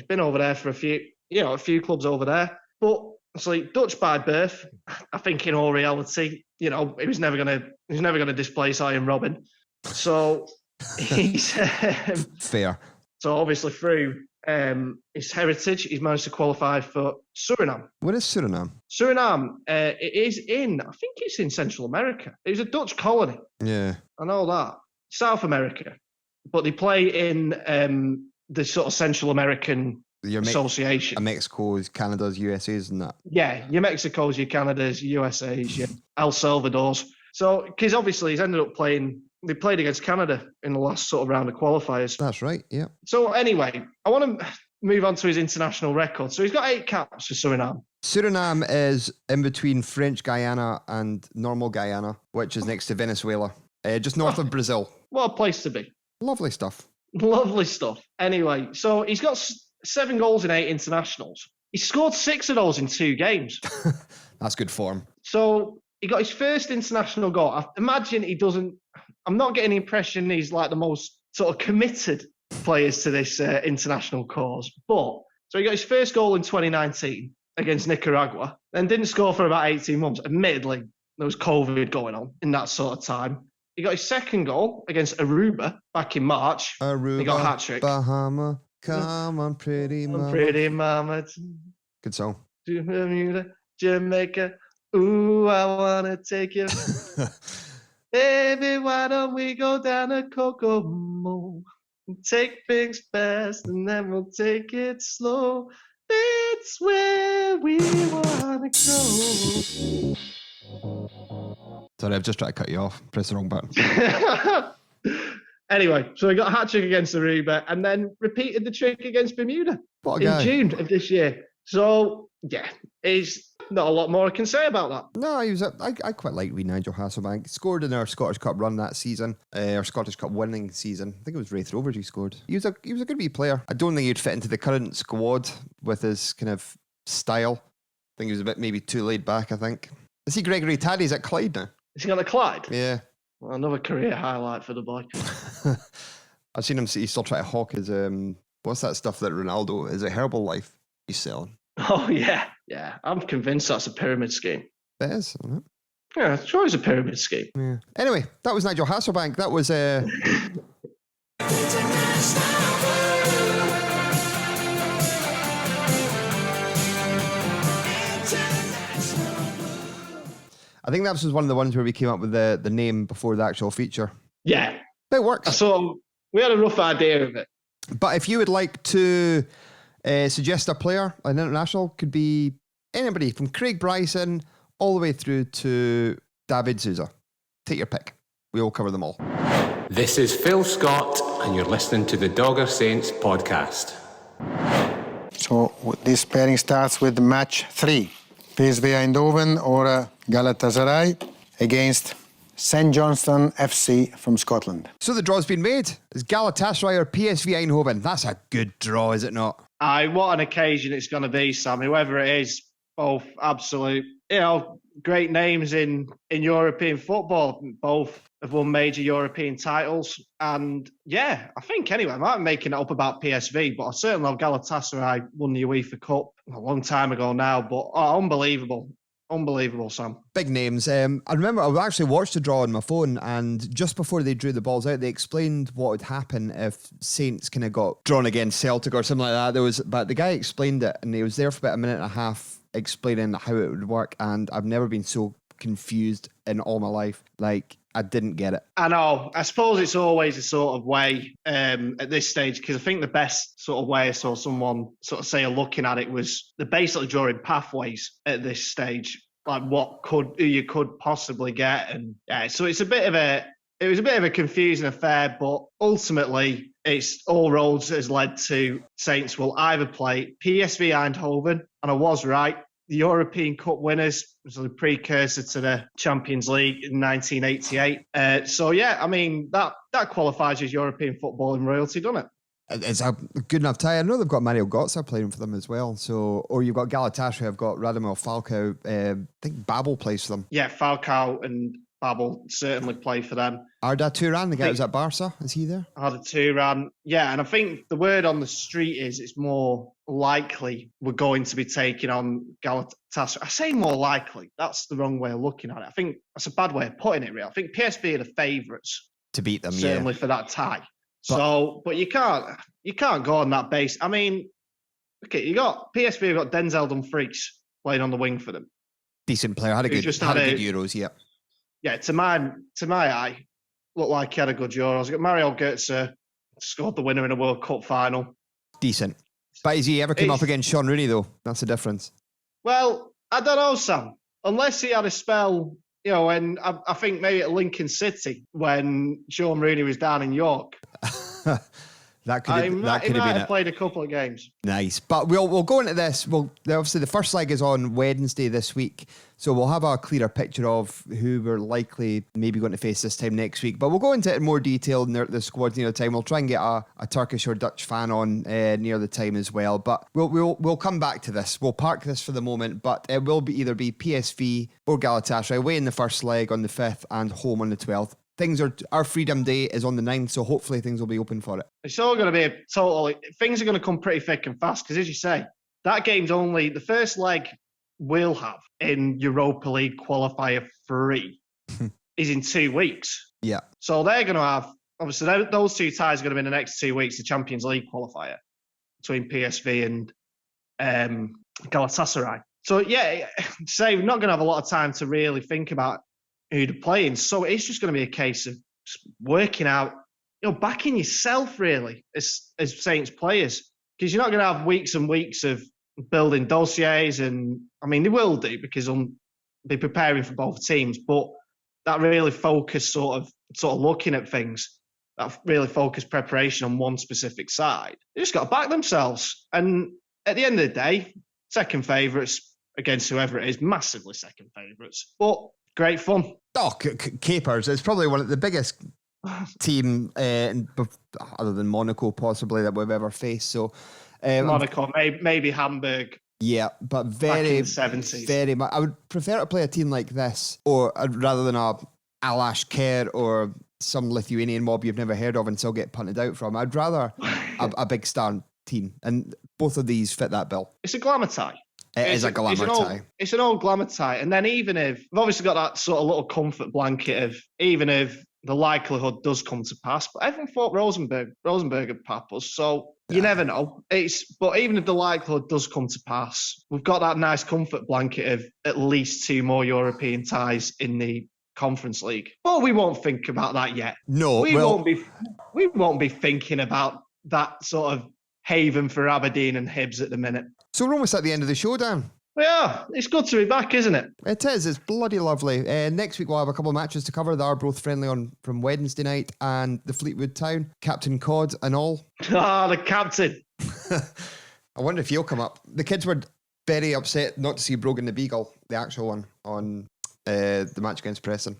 been over there for a few clubs over there. But obviously Dutch by birth, I think in all reality, he was never gonna displace Iron Robin. So he's fair. So obviously through his heritage, he's managed to qualify for Suriname. What is Suriname? Suriname, it is I think it's in Central America. It was a Dutch colony. Yeah. I know that. South America. But they play in the sort of Central American Association. Mexico's, Canada's, USA's and that. Yeah, your Mexico's, your Canada's, USA's, your El Salvador's. So, because obviously he's ended up they played against Canada in the last sort of round of qualifiers. That's right, yeah. So anyway, I want to move on to his international record. So he's got 8 caps for Suriname. Suriname is in between French Guyana and normal Guyana, which is next to Venezuela, just north of Brazil. What a place to be. Lovely stuff. Lovely stuff. Anyway, so he's got 7 goals in 8 internationals. He scored 6 of those in 2 games. That's good form. So he got his first international goal. I imagine I'm not getting the impression he's like the most sort of committed players to this international cause. But, so he got his first goal in 2019 against Nicaragua, then didn't score for about 18 months. Admittedly, there was COVID going on in that sort of time. He got his second goal against Aruba back in March. Aruba, he got a hat-trick. Bahama, come on, pretty mama. Pretty mama. Good song. Bermuda, Jamaica. Ooh, I want to take you. Baby, why don't we go down to Kokomo and take things fast and then we'll take it slow. It's where we want to go. Sorry, I've just tried to cut you off. Press the wrong button. Anyway, so he got a hat-trick against Aruba and then repeated the trick against Bermuda in June of this year. So, yeah, he's not a lot more I can say about that. No, I quite like Nigel Hasselbank. Scored in our Scottish Cup run that season, our Scottish Cup winning season. I think it was Wraith Rovers he scored. He was a good wee player. I don't think he'd fit into the current squad with his kind of style. I think he was a bit maybe too laid back, I think. I see Gregory Taddy's at Clyde now. Is he on the Clyde? Yeah. Well, another career highlight for the boy. I've seen him, he's still trying to hawk his, what's that stuff that Ronaldo, is it Herbalife he's selling? Oh, yeah. Yeah, I'm convinced that's a pyramid scheme. It is, isn't it? Yeah, it's always a pyramid scheme. Yeah. Anyway, that was Nigel Hasselbank. That was... I think that was one of the ones where we came up with the name before the actual feature. Yeah. It works. So we had a rough idea of it. But if you would like to suggest a player, an international, could be anybody from Craig Bryson all the way through to David Souza. Take your pick. We all cover them all. This is Phil Scott, and you're listening to the Dogger Saints podcast. So this pairing starts with match 3. PSV Eindhoven or Galatasaray against St Johnstone FC from Scotland. So the draw's been made. It's Galatasaray or PSV Eindhoven. That's a good draw, is it not? What an occasion it's going to be, Sam. Whoever it is, both absolute, great names in European football. Both have won major European titles. And yeah, I think anyway, I might be making it up about PSV, but I certainly know Galatasaray won the UEFA Cup a long time ago now. But unbelievable. Unbelievable, Sam. Big names. I remember I actually watched the draw on my phone, and just before they drew the balls out, they explained what would happen if Saints kind of got drawn against Celtic or something like that. But the guy explained it, and he was there for about a minute and a half explaining how it would work, and I've never been so confused in all my life. Like, I didn't get it. I know. I suppose it's always a sort of way at this stage, because I think the best sort of way I saw someone sort of say looking at it was they're basically drawing pathways at this stage, like who you could possibly get, and yeah. So it was a bit of a confusing affair, but ultimately it's all roads has led to Saints will either play PSV Eindhoven, and I was right. The European Cup winners was the precursor to the Champions League in 1988. So, yeah, I mean, that qualifies as European football in royalty, doesn't it? It's a good enough tie. I know they've got Mario Götze playing for them as well. So, or you've got Galatasaray, I've got Radamel Falcao. I think Babel plays for them. Yeah, Falcao and Babel certainly play for them. Arda Turan, the guy who's at Barca, is he there? Arda Turan, yeah, and I think the word on the street is it's more likely we're going to be taking on Galatasaray. I say more likely. That's the wrong way of looking at it. I think that's a bad way of putting it, really. I think PSV are the favourites to beat them, certainly for that tie. But you can't go on that base. I mean, okay, you got PSV, got Denzel Dumfries playing on the wing for them. Decent player, had a good Euros, yeah. Yeah, to my eye, looked like he had a good Euros. Got Mario Götze, scored the winner in a World Cup final. Decent. But has he ever come up against Sean Rooney, though? That's the difference. Well, I don't know, Sam. Unless he had a spell, when I think maybe at Lincoln City when Sean Rooney was down in York. That could have played a couple of games. Nice. But we'll go into this. Obviously, the first leg is on Wednesday this week, so we'll have a clearer picture of who we're likely maybe going to face this time next week. But we'll go into it in more detail near the squad near the time. We'll try and get a Turkish or Dutch fan on near the time as well. But we'll come back to this. We'll park this for the moment, but it will either be PSV or Galatasaray away in the first leg on the 5th and home on the 12th. Our Freedom Day is on the 9th, so hopefully things will be open for it. It's all going to be things are going to come pretty thick and fast, because as you say, that game's only, the first leg we'll have in Europa League qualifier 3 is in 2 weeks. Yeah. So they're going to have, obviously those two ties are going to be in the next 2 weeks, the Champions League qualifier between PSV and Galatasaray. So yeah, say we're not going to have a lot of time to really think about who to play in. So it's just going to be a case of working out, backing yourself really as Saints players, because you're not going to have weeks and weeks of building dossiers, and I mean they will do because they'll be preparing for both teams, but that really focused sort of looking at things, that really focused preparation on one specific side. They just got to back themselves, and at the end of the day, second favourites against whoever it is, massively second favourites, but great fun. Oh, Capers. It's probably one of the biggest team, other than Monaco, possibly, that we've ever faced. So, Monaco, maybe Hamburg. Yeah, but back in the 70s. Very much. I would prefer to play a team like this, or rather than a Alash Kerr or some Lithuanian mob you've never heard of and still get punted out from. I'd rather a big star team, and both of these fit that bill. It's a glamour tie. It is a glamour tie. It's an old glamour tie. And then even if, we've obviously got that sort of little comfort blanket of, even if the likelihood does come to pass, but everyone thought Rosenborg would pap us, so you never know. But even if the likelihood does come to pass, we've got that nice comfort blanket of at least 2 more European ties in the Conference League. But we won't think about that yet. No, we won't be thinking about that sort of haven for Aberdeen and Hibs at the minute. So we're almost at the end of the show, Dan. Yeah, it's good to be back, isn't it? It is. It's bloody lovely. Next week we'll have a couple of matches to cover. They are both friendly from Wednesday night, and the Fleetwood Town, Captain Cod and all. The captain. I wonder if he'll come up. The kids were very upset not to see Brogan the Beagle, the actual one, on the match against Preston.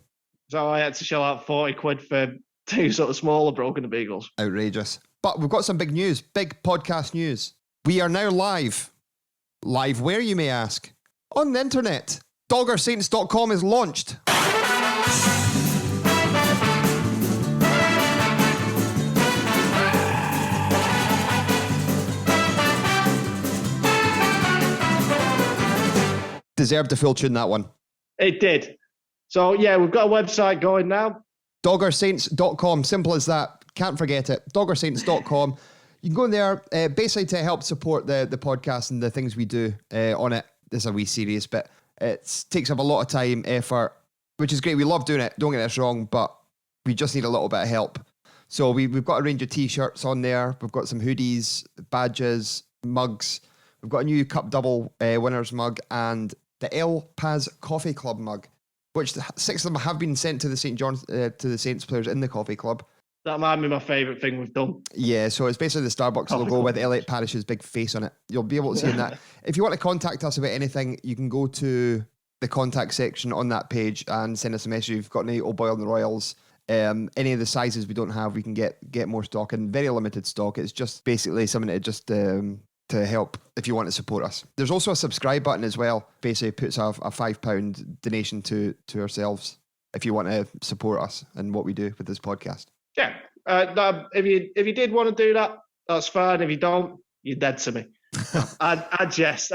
So I had to shell out 40 quid for 2 sort of smaller Brogan the Beagles. Outrageous. But we've got some big news, big podcast news. We are now live. Live where, you may ask? On the internet. Doggersaints.com is launched. Deserved a full tune, that one. It did. So, yeah, we've got a website going now. Doggersaints.com, simple as that. Can't forget it. Doggersaints.com. You can go in there basically to help support the podcast and the things we do on it. This is a wee serious bit. It takes up a lot of time, effort, which is great. We love doing it. Don't get this wrong, but we just need a little bit of help. So we've got a range of T-shirts on there. We've got some hoodies, badges, mugs. We've got a new Cup Double winners mug and the El Paz Coffee Club mug, which 6 of them have been sent to the to the Saints players in the coffee club. That might be my favourite thing we've done. Yeah, so it's basically the Starbucks logo with Elliot Parrish's big face on it. You'll be able to see that. If you want to contact us about anything, you can go to the contact section on that page and send us a message. If you've got any Old Boy on the Royals, any of the sizes we don't have, we can get more stock, and very limited stock. It's just basically something to just to help if you want to support us. There's also a subscribe button as well. Basically puts a £5 donation to ourselves if you want to support us and what we do with this podcast. Yeah, if you did want to do that, that's fine. If you don't, you're dead to me. I jest.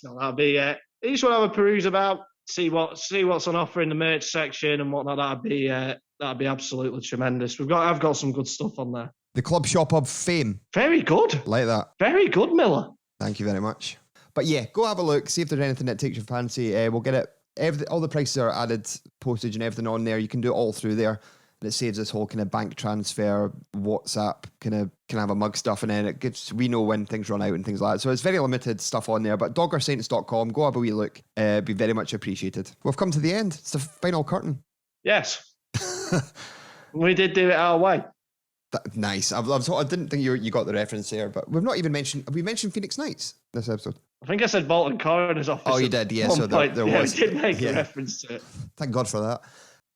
No, that'd be. You just want to have a peruse about, see what's on offer in the merch section and whatnot. That'd be absolutely tremendous. I've got some good stuff on there. The club shop of fame. Very good. Like that. Very good, Miller. Thank you very much. But yeah, go have a look, see if there's anything that takes your fancy. We'll get it. All the prices are added, postage and everything on there. You can do it all through there. And it saves this whole kind of bank transfer, WhatsApp, can have a mug stuff, and then we know when things run out and things like that. So it's very limited stuff on there. But doggersaints.com, go have a wee look. Be very much appreciated. We've come to the end. It's the final curtain. Yes. We did do it our way. Nice. I didn't think you got the reference there, but we've not even mentioned. Have we mentioned Phoenix Knights this episode? I think I said Bolton Coroner's Office. Oh, you did, yeah. So there was. We did make a reference to it. Thank God for that.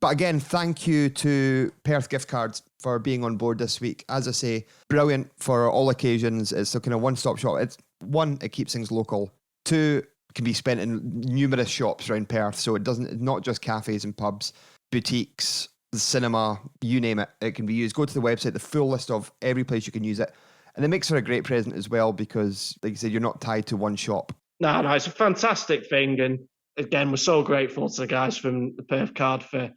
But again, thank you to Perth Gift Cards for being on board this week. As I say, brilliant for all occasions. It's a kind of one-stop shop. It's one, it keeps things local. Two, it can be spent in numerous shops around Perth, so it's not just cafes and pubs, boutiques, the cinema, you name it. It can be used. Go to the website, the full list of every place you can use it. And it makes for a great present as well because, like you said, you're not tied to one shop. No, it's a fantastic thing. And again, we're so grateful to the guys from the Perth Card for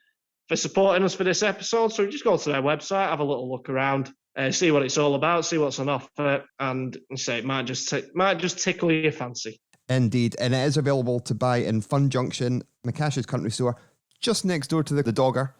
supporting us for this episode. So just go to their website, have a little look around, see what it's all about, see what's on offer, and say it might just tickle your fancy. Indeed. And it is available to buy in Fun Junction, McCash's Country Store, just next door to the Dogger,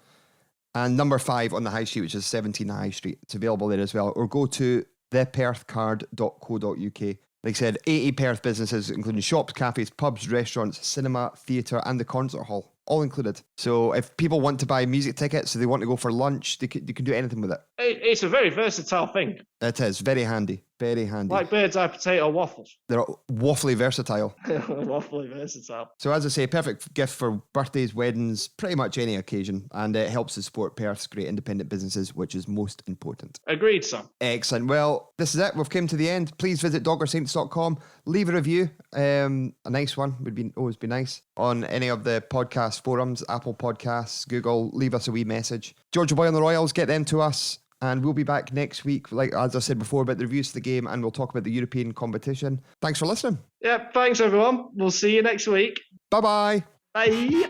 and number 5 on the High Street, which is 17 High Street. It's available there as well. Or go to theperthcard.co.uk. Like I said, 80 Perth businesses, including shops, cafes, pubs, restaurants, cinema, theatre, and the concert hall. All included. So if people want to buy music tickets, so they want to go for lunch, you can do anything with it. It's a very versatile thing. It is. Very handy. Very handy. Like bird's eye potato waffles. They're waffly versatile. Waffly versatile. So as I say, perfect gift for birthdays, weddings, pretty much any occasion. And it helps to support Perth's great independent businesses, which is most important. Agreed, Sam. Excellent. Well, this is it. We've come to the end. Please visit doggersaints.com. Leave a review. A nice one would always be nice. On any of the podcast forums, Apple Podcasts, Google, leave us a wee message. Georgia Boy and the Royals, get them to us. And we'll be back next week, like as I said before, about the reviews of the game, and we'll talk about the European competition. Thanks for listening. Yeah, thanks everyone. We'll see you next week. Bye-bye. Bye.